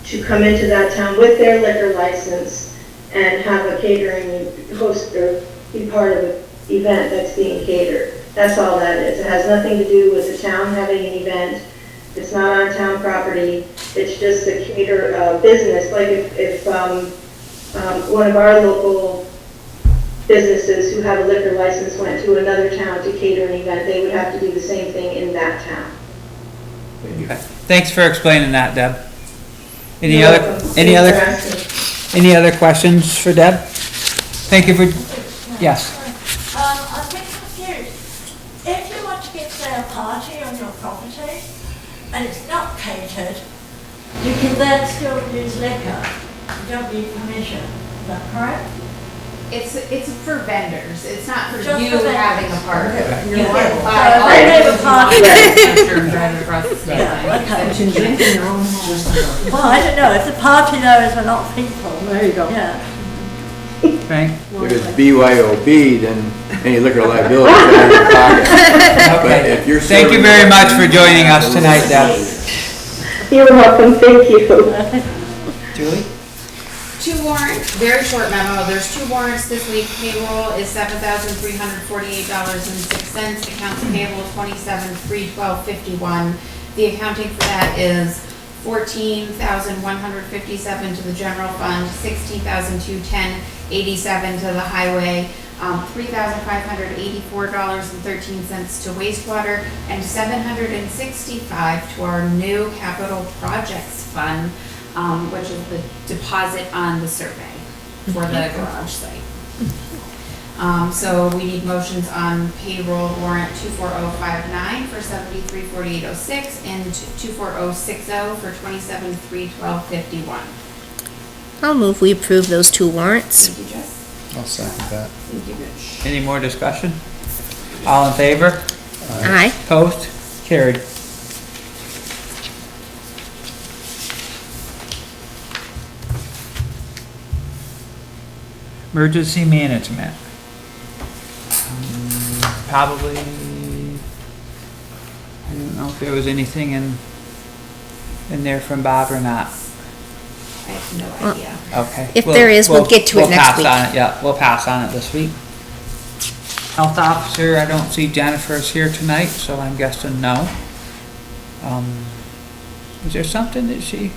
to come into that town with their liquor license and have a catering host or be part of an event that's being catered. That's all that is. It has nothing to do with the town having an event. It's not on town property. It's just a business. Like if one of our local businesses who have a liquor license went to another town to cater an event, they would have to do the same thing in that town. Okay. Thanks for explaining that, Deb. Any You're other, welcome. any Thanks other, for asking. any other questions for Deb? Thank you for, yes. I'm confused. If you want to get say a party on your property and it's not catered, you can then still use liquor. You don't need permission. Is that correct? It's for vendors, it's not for Just you for vendors. having a party. You're Yeah. liable So by if all they have a businesses party. driving across the state line. Yeah, okay. You can drink in your own home. Well, I don't know. If the party there is a lot of people. There you go. Yeah. Frank? If it's BYOB, then any liquor liability is out of your pocket. But if you're Thank you serving- very much for joining us tonight, Deb. You're welcome, thank you. Julie? 2 warrants, very short memo, there's 2 warrants this week, payroll is $7,348.06, accounts payable $27,312.51. The accounting for that is $14,157 to the general fund, $16,210.87 to the highway, $3,584.13 to wastewater, and $765 to our new capital projects fund, which is the deposit on the survey for the garage site. So we need motions on payroll warrant 24059 for $73,4806 and 24060 for $27,312.51. I'll move we approve those 2 warrants. Thank you, Jess. I'll second that. Thank you, Rich. Any more discussion? All in favor? Aye. Opposed? Carried. Emergency management. Probably, I don't know if there was anything in there from Bob or not. I have no idea. Okay. If there is, we'll get to it next pass week. on it, yeah, we'll pass on it this week. Health officer, I don't see Jennifer's here tonight, so I'm guessing no. Is there something that she did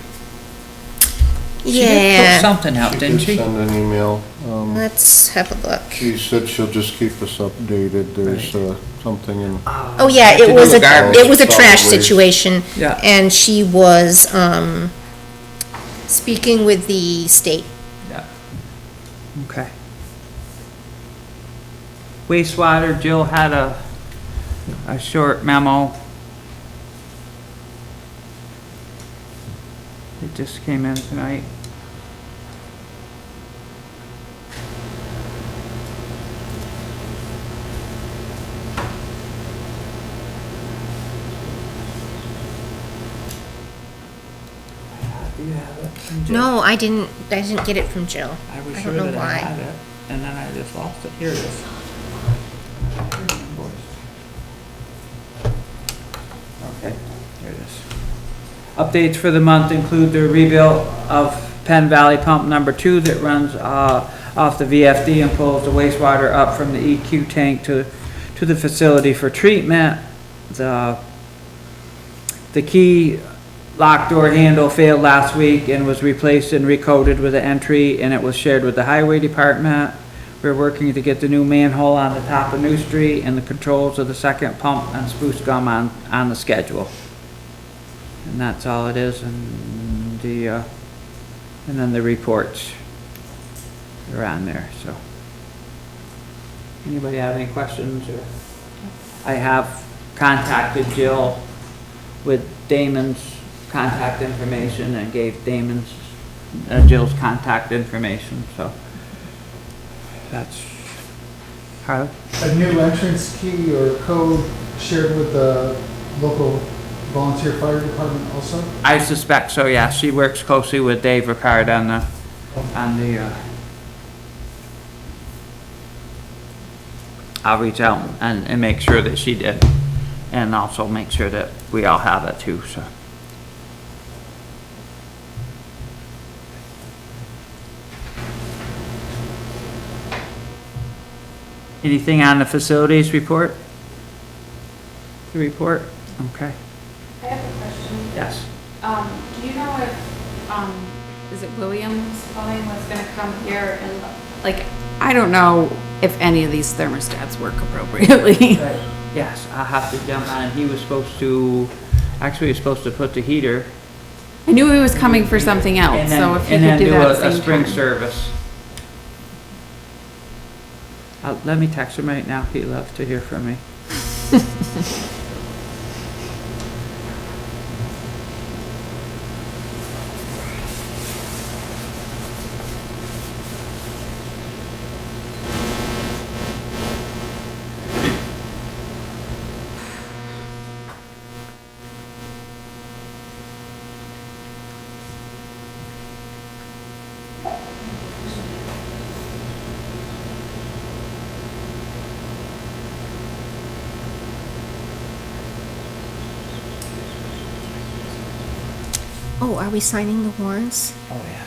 put Yeah, something out, didn't she? Send an email. let's have a look. She said she'll just keep us updated. There's something in, Oh, yeah, Have to it do was with a, garbage. it was a Solid trash waste. situation. Yeah. And she was, speaking with the state. Yeah. Okay. Wastewater, Jill had a short memo. It just came in tonight. Do you have it from Jill? No, I didn't get it from Jill. I was I sure don't know that I why. had it, and then I just lost it. Here it is. Okay, here it is. Updates for the month include the rebuild of Penn Valley Pump Number 2 that runs off the VFD and pulls the wastewater up from the EQ tank to the facility for treatment. The key lock door handle failed last week and was replaced and recoated with an entry, and it was shared with the highway department. We're working to get the new manhole on the top of New Street and the controls of the second pump and spruce gum on the schedule. And that's all it is, and then the reports are on there, so. Anybody have any questions? Or I have contacted Jill with Damon's contact information and gave Damon's, Jill's contact information, so that's, Harley? A new entrance key or code shared with the local volunteer fire department also? I suspect so, yeah, she works closely with Dave Ricard on the, I'll reach out and make sure that she did, and also make sure that we all have it too, so. Anything on the facilities report? The report? Okay. I have a question. Yes. Do you know if, is it Williams Plumbing was gonna come here and, like, I don't know if any of these thermostats work appropriately. Yes, I'll have to jump on. He was supposed to, actually he was supposed to put the heater. I knew he was coming for something else, And then- so if he and could then do that at the a same spring time. service. Let me text him right now. He'd love to hear from me. Oh, are we signing the warrants? Oh, yeah.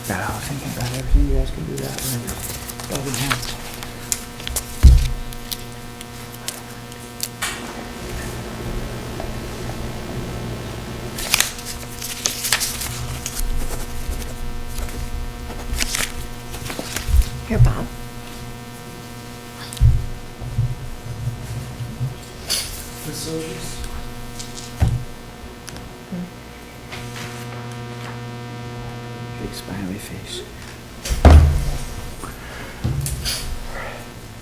God, I was thinking about everything. You guys can do that when doesn't have. Here, Bob. Facilities. Big smiley face.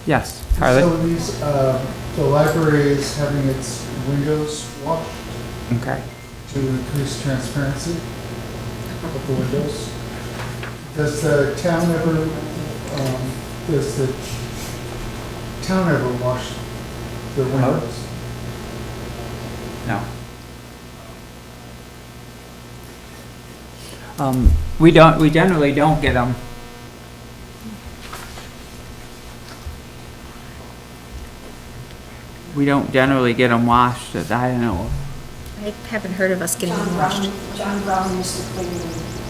Yes, Harley? Facilities, the library is having its windows washed Okay. to increase transparency of the windows. Does the town ever wash their windows? No. We generally don't get them. We don't generally get them washed that I know of. I haven't heard of us getting them washed. John Brown used to clean them,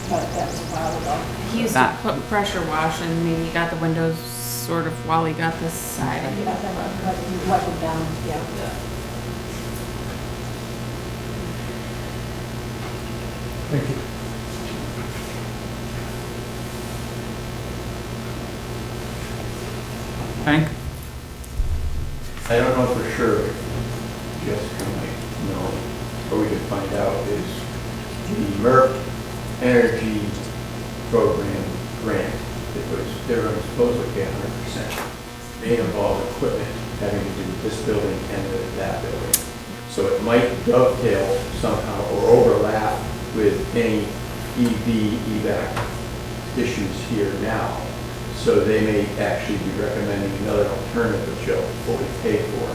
but that was a while ago. He used to put pressure wash and maybe he got the windows sort of while he got this side. Yeah, but you wipe it down, yeah. Thank you. Hank? I don't know for sure, Jessica might know, or we could find out, is the MERP Energy Program grant, because they're going to supposedly pay 100%. May involve equipment having to do with this building and that building. So it might dovetail somehow or overlap with any EV, EVAC issues here now. So they may actually be recommending another alternative which they'll fully pay for.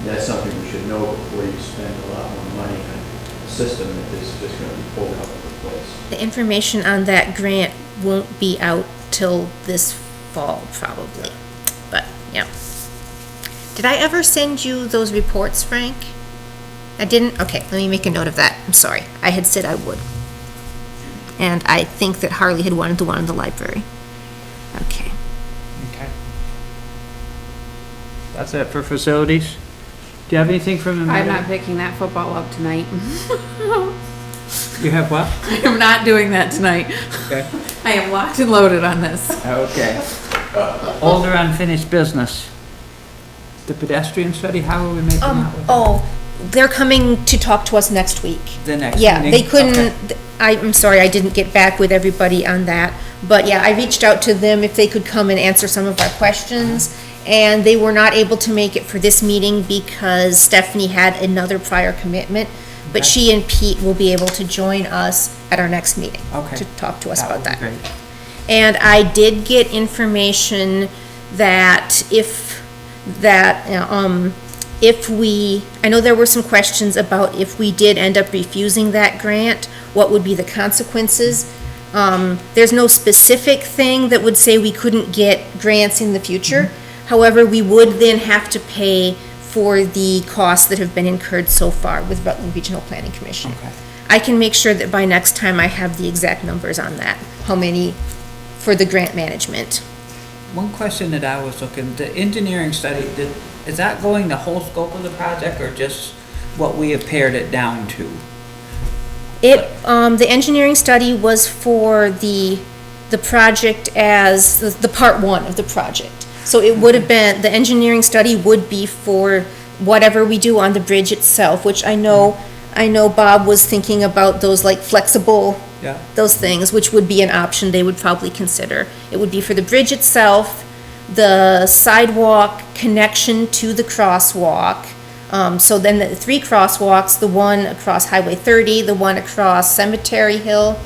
And that's something we should know before you spend a lot more money on a system that is just going to be pulled out of the place. The information on that grant won't be out till this fall, probably. But, yeah. Did I ever send you those reports, Frank? I didn't? Okay, let me make a note of that. I'm sorry. I had said I would. And I think that Harley had wanted the one in the library. Okay. Okay. That's it for facilities? Do you have anything from the? I'm not picking that football up tonight. You have what? I'm not doing that tonight. Okay. I am locked and loaded on this. Okay. Older unfinished business. The pedestrian study, how are we making that with? Oh, they're coming to talk to us next week. The next Yeah, meeting? they couldn't, Okay. I'm sorry, I didn't get back with everybody on that. But yeah, I reached out to them if they could come and answer some of our questions. And they were not able to make it for this meeting because Stephanie had another prior commitment. But Okay. she and Pete will be able to join us at our next meeting. Okay. To talk to us That about would be that. great. And I did get information that if we, I know there were some questions about if we did end up refusing that grant, what would be the consequences? There's no specific thing that would say we couldn't get grants in the future. However, we would then have to pay for the costs that have been incurred so far with Rutland Regional Planning Commission. Okay. I can make sure that by next time I have the exact numbers on that, how many for the grant management. One question that I was looking, the engineering study, is that going the whole scope of the project or just what we have pared it down to? The engineering study was for the project as the part one of the project. So it would have been, the engineering study would be for whatever we do on the bridge itself, which I know Bob was thinking about those like flexible, Yeah. those things, which would be an option they would probably consider. It would be for the bridge itself, the sidewalk connection to the crosswalk. So then the 3 crosswalks, the one across Highway 30, the one across Cemetery Hill,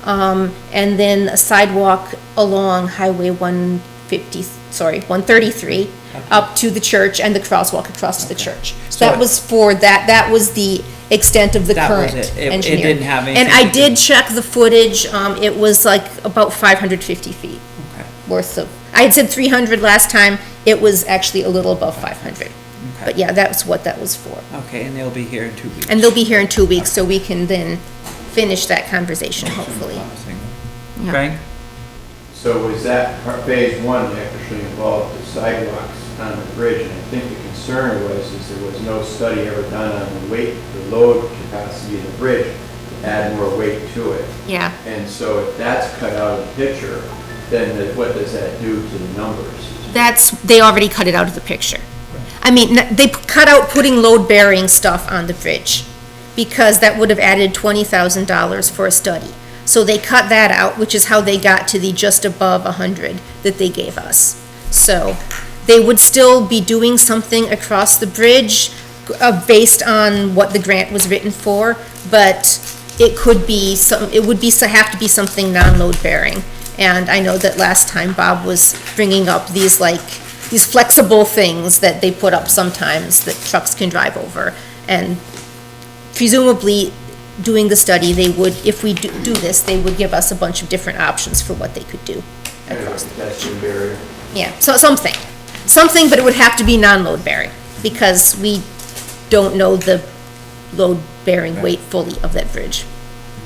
and then a sidewalk along Highway 133, up to the church, and the crosswalk across to the church. So that was for that was the extent of the That was current it. It engineering. didn't have anything And I to do- did check the footage, it was like about 550 feet Okay. worth of, I had said 300 last time, it was actually a little above 500. But Okay. yeah, that's what that was for. Okay, and they'll be here in 2 weeks. And they'll be here in 2 weeks, so we can then finish that conversation, hopefully. Yeah. Frank? So was that phase one actually involved the sidewalks on the bridge? And I think the concern was there was no study ever done on the weight, the load capacity of the bridge to add more weight to it. Yeah. And so if that's cut out of the picture, then what does that do to the numbers? They already cut it out of the picture. I mean, they cut out putting load-bearing stuff on the bridge, because that would have added $20,000 for a study. So they cut that out, which is how they got to the just above 100 that they gave us. So they would still be doing something across the bridge based on what the grant was written for, but it could be have to be something non-load bearing. And I know that last time Bob was bringing up these flexible things that they put up sometimes that trucks can drive over. And presumably, doing the study, they would, if we do this, they would give us a bunch of different options for what they could do across the bridge. That's barrier. Yeah, so something, but it would have to be non-load bearing, because we don't know the load bearing weight fully of that bridge.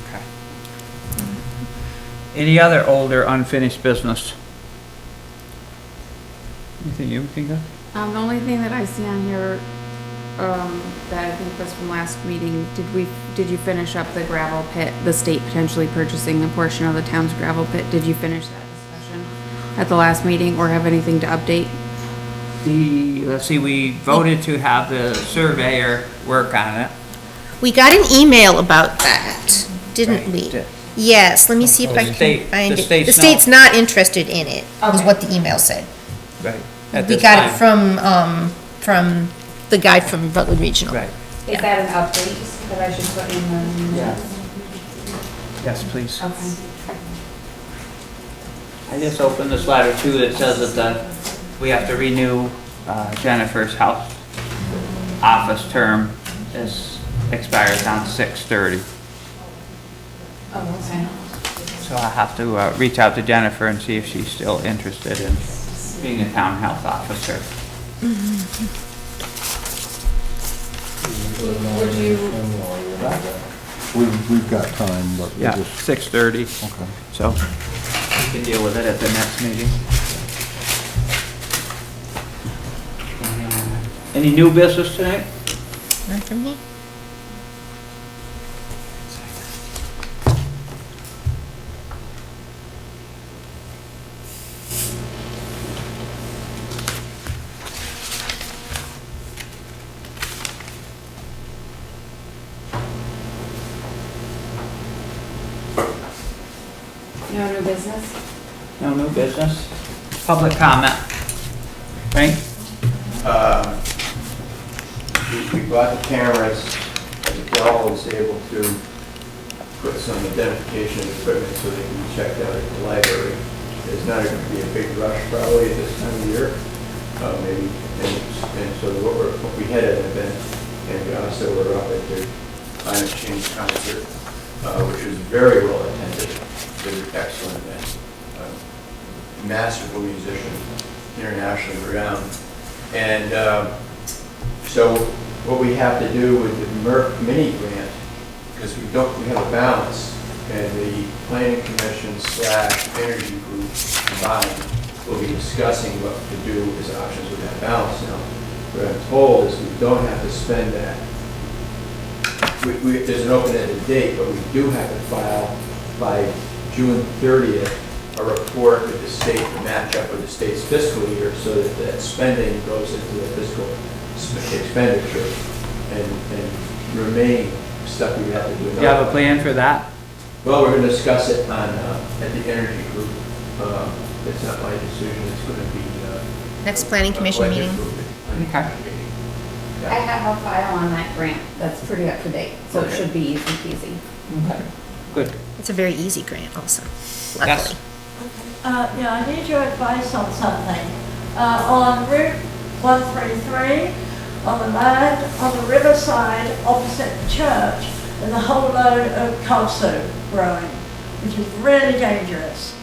Okay. Any other old or unfinished business? Anything you think of? The only thing that I see on here, that I think was from last meeting, did you finish up the gravel pit, the state potentially purchasing a portion of the town's gravel pit? Did you finish that discussion at the last meeting, or have anything to update? Let's see, we voted to have the surveyor work on it. We got an email about that, didn't we? Right. Yes, let me see if I can find it. The state's not interested in it, was what the email said. Right. At We this got it time. from the guy from Rutland Regional. Right. Is that an update that I should put in the minutes? Yes, please. Okay. I just opened this letter too that says that we have to renew Jennifer's house office term expires on 6/30. Oh, okay. So I have to reach out to Jennifer and see if she's still interested in being a town health officer. Would you, We've got time, but we Yeah, just, 6:30, okay. so we can deal with it at the next meeting. Any new business tonight? Not from me. no new business? No new business? Public comment? Frank? We bought the cameras, and the Dell was able to put some identification equipment so they can be checked out at the library. There's not going to be a big rush probably at this time of year, maybe. And so what we had an event, and we also were up at the Climate Change Concert, which was very well attended. It was an excellent event. Masterful musician, internationally renowned. And so what we have to do with the MERC mini grant, because we have a balance, and the planning commission / energy group combined will be discussing what to do as options with that balance. Now, what I'm told is we don't have to spend that there's an open-ended date, but we do have to file by June 30th a report with the state to match up with the state's fiscal year so that that spending goes into the fiscal expenditure and remaining stuff we have to do. Do you have a plan for that? Well, we're going to discuss it on, at the energy group. It's not my decision, it's going to be. Next planning commission meeting. Okay. I have a file on that grant that's pretty up to date, so it Okay. should be easy peasy. Okay, good. It's a very easy grant also, Yes. luckily. Yeah, I need your advice on something. On Route 133, on the land, on the riverside opposite the church, there's a whole load of kudzu growing, which is really dangerous.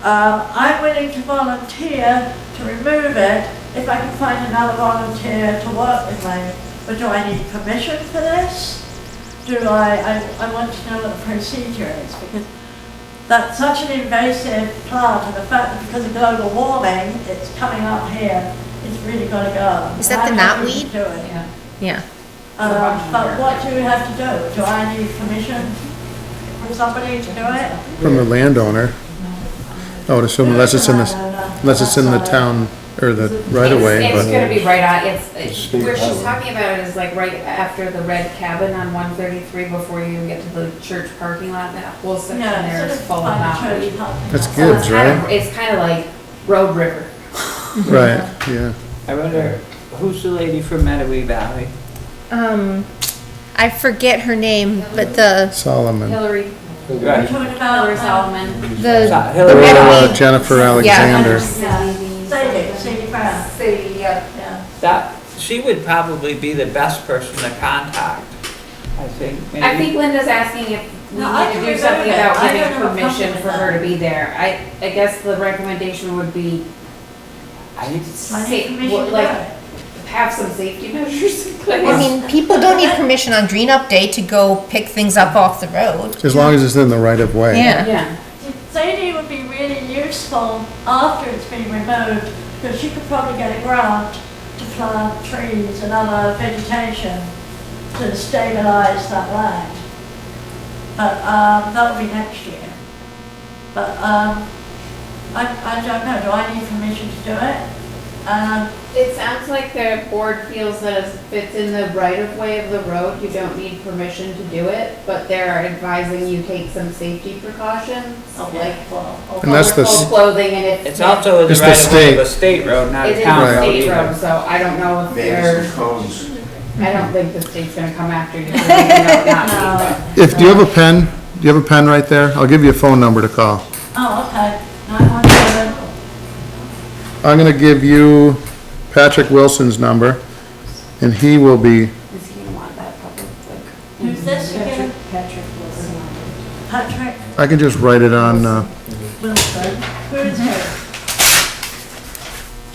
I'm willing to volunteer to remove it if I can find another volunteer to work with me. But do I need permission for this? I want to know what the procedure is, because that's such an invasive plant, and the fact that because of global warming, it's coming up here, it's really got to go. Is that the knotweed? Do it. Yeah. But what do we have to do? Do I need permission from somebody to do it? From the landowner. I would assume unless it's in the town or the right of way, It's gonna but be right on, it's, State where she's highway. talking about it is like right after the red cabin on 133 before you even get to the church parking lot. That whole section there is full of knotweed. that's So good, it's kind of- right? It's kind of like Road River. Right, yeah. I wonder, who's the lady from Mettawee Valley? I forget her name, but the, Solomon. Hillary, Right. Talking about, Hillary Solomon. the, So- the Hillary- Mettawee- Jennifer Alexander. Sadie Brown. Sadie, Yeah. That, she would probably be the best person to contact, I think, maybe. I think Linda's asking if we No, I need can to do remove something it. about I giving don't have a permission problem for with her to that. be there. I guess the recommendation would be I need safe, permission to like, do it. have some safety measures in place. I mean, people don't need permission on Green Up Day to go pick things up off the road. As long as it's in the right of way. Yeah. Yeah. Sadie would be really useful after it's been removed, because she could probably get a grant to plant trees and other vegetation to stabilize that land. But that would be next year. But I don't know, do I need permission to do it? It sounds like the board feels that if it's in the right of way of the road, you don't need permission to do it, but they're advising you take some safety precautions, like And that's the full s- clothing, and if It's also in the It's the right of way of a state. state road, not it a is town a road state either. road, so I don't know if Maybe they're, some cones. I don't think the state's gonna come after you. for leaving out knotweed, If, do you have a pen? Do you have a pen right there? I'll give you a phone number to call. Oh, okay. 917. I'm gonna give you Patrick Wilson's number, and he will be, but is he gonna want that public, like? Who's this again? Patrick Wilson. Patrick I can just write it on, Wilson. Who is he?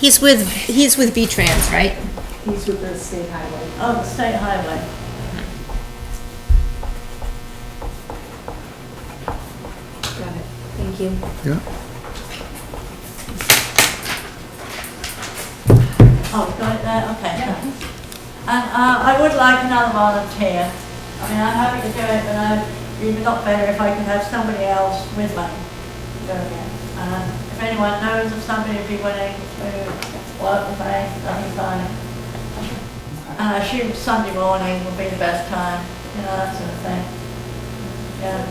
He's with V-Trans, right? He's with the state highway. Oh, the state highway. Got it, thank you. yeah. Oh, got it there, okay. And I would like another volunteer. I mean, I'm happy to do it, but it'd be a lot better if I could have somebody else with me doing it. If anyone knows of somebody who'd be willing to work with me, that'd be fine. And I assume Sunday morning would be the best time, you know, that sort of thing. Yeah.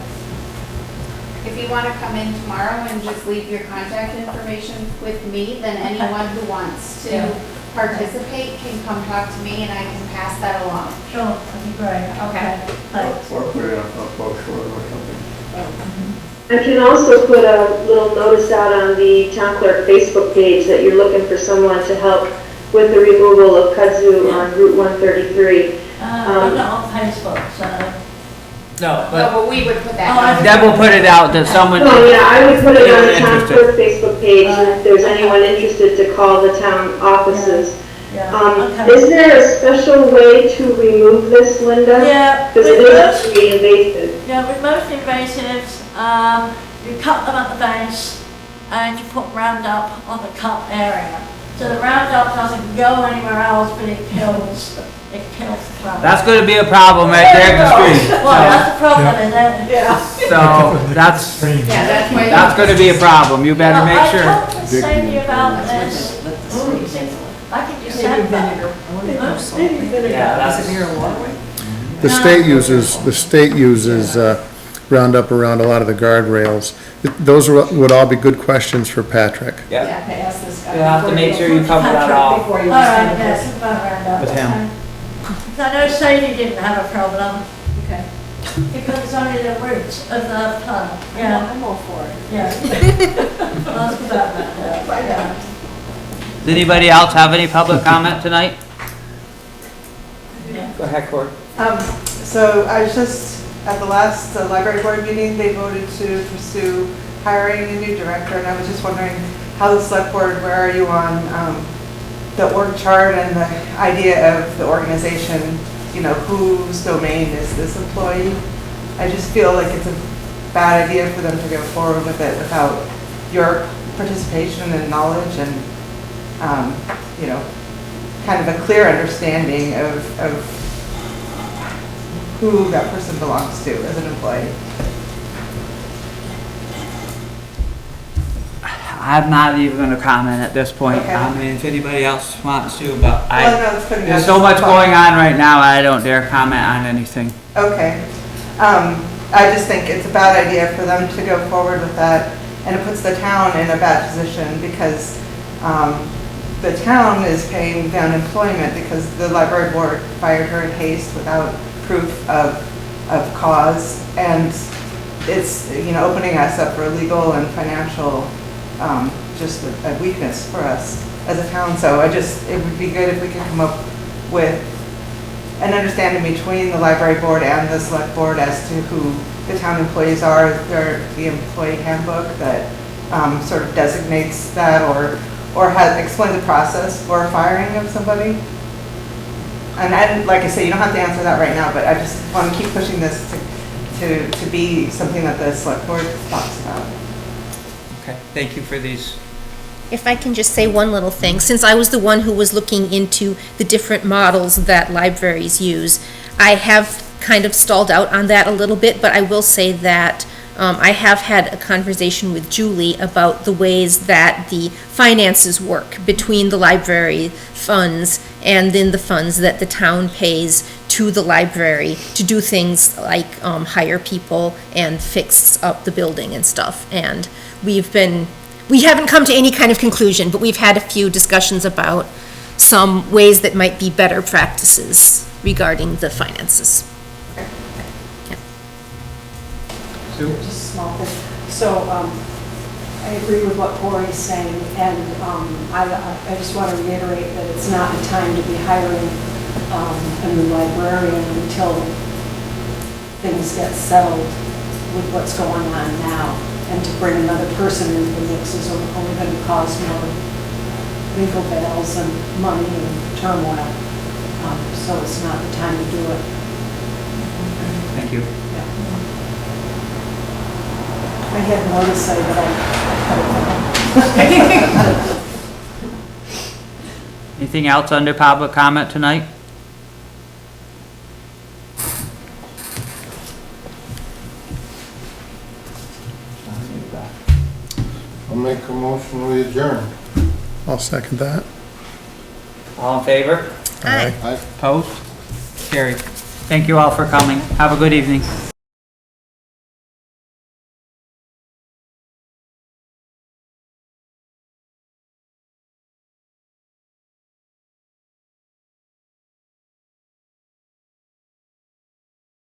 If you want to come in tomorrow and just leave your contact information with me, then anyone who wants to Yeah. participate can come talk to me and I can pass that along. Sure, that'd be great. Okay. Thanks. Or put it on a brochure or something. I can also put a little notice out on the town clerk Facebook page that you're looking for someone to help with the removal of kudzu on Route 133. I'm not on Facebook, so. No, No, but but we would put Oh, that. Deb will put it out that someone, Oh, yeah, I would put it on the town Interested. clerk Facebook page, and if there's anyone interested to call the town offices. Yeah, Is okay. there a special way to remove this, Linda? Yeah, Because it with is most, pretty invasive. yeah, with most invasives, you cut them at the base and you put Roundup on the cut area. So the Roundup doesn't go anywhere else, but it kills it kills the plant. That's gonna be a problem right there at the street. Well, that's the problem, isn't it? Yeah. So, that's, Yeah, that's why. that's gonna be a problem, you better make I sure. talked to Sadie about this, back in December. Yeah, that's, The state uses Roundup around a lot of the guardrails. Those would all be good questions for Patrick. yeah, Yeah, okay, ask this guy. you'll have to make sure you cover that all Before you All right, send it. yes, about Roundup. with him. I know Sadie didn't have a problem, Okay. because it's only the roots of the plant, yeah, I'm all for it. yeah. Ask about that, yeah. Does anybody else have any public comment tonight? Yeah. Go ahead, Cory. So I was just, at the last library board meeting, they voted to pursue hiring a new director, and I was just wondering how the select board, where are you on the org chart and the idea of the organization, you know, whose domain is this employee? I just feel like it's a bad idea for them to go forward with it without your participation and knowledge and, you know, kind of a clear understanding of who that person belongs to as an employee. I'm not even gonna comment at this point. Okay. I mean, if anybody else wants to, but Well, I know it's putting there's us so on the much spot. going on right now, I don't dare comment on anything. Okay. I just think it's a bad idea for them to go forward with that, and it puts the town in a bad position because the town is paying the unemployment because the library board fired her in haste without proof of cause, and it's, you know, opening us up for legal and financial, just a weakness for us as a town. So it would be good if we could come up with an understanding between the library board and the select board as to who the town employees are. The employee handbook that sort of designates that or explains the process for firing of somebody. And like I say, you don't have to answer that right now, but I just want to keep pushing this to be something that the select board talks about. Okay, thank you for these. If I can just say one little thing, since I was the one who was looking into the different models that libraries use, I have kind of stalled out on that a little bit, but I will say that I have had a conversation with Julie about the ways that the finances work between the library funds and then the funds that the town pays to the library to do things like hire people and fix up the building and stuff. And we haven't come to any kind of conclusion, but we've had a few discussions about some ways that might be better practices regarding the finances. Just a small thing. So, I agree with what Cory's saying, and I just want to reiterate that it's not the time to be hiring a new librarian until things get settled with what's going on now. And to bring another person into the mix is only going to cause more legal battles and money and turmoil. So it's not the time to do it. Thank you. I had more to say, but Anything else under public comment tonight? I'll make a motion, we adjourn. I'll second that. All in favor? Aye. Aye. Opposed? Carried. Thank you all for coming. Have a good evening.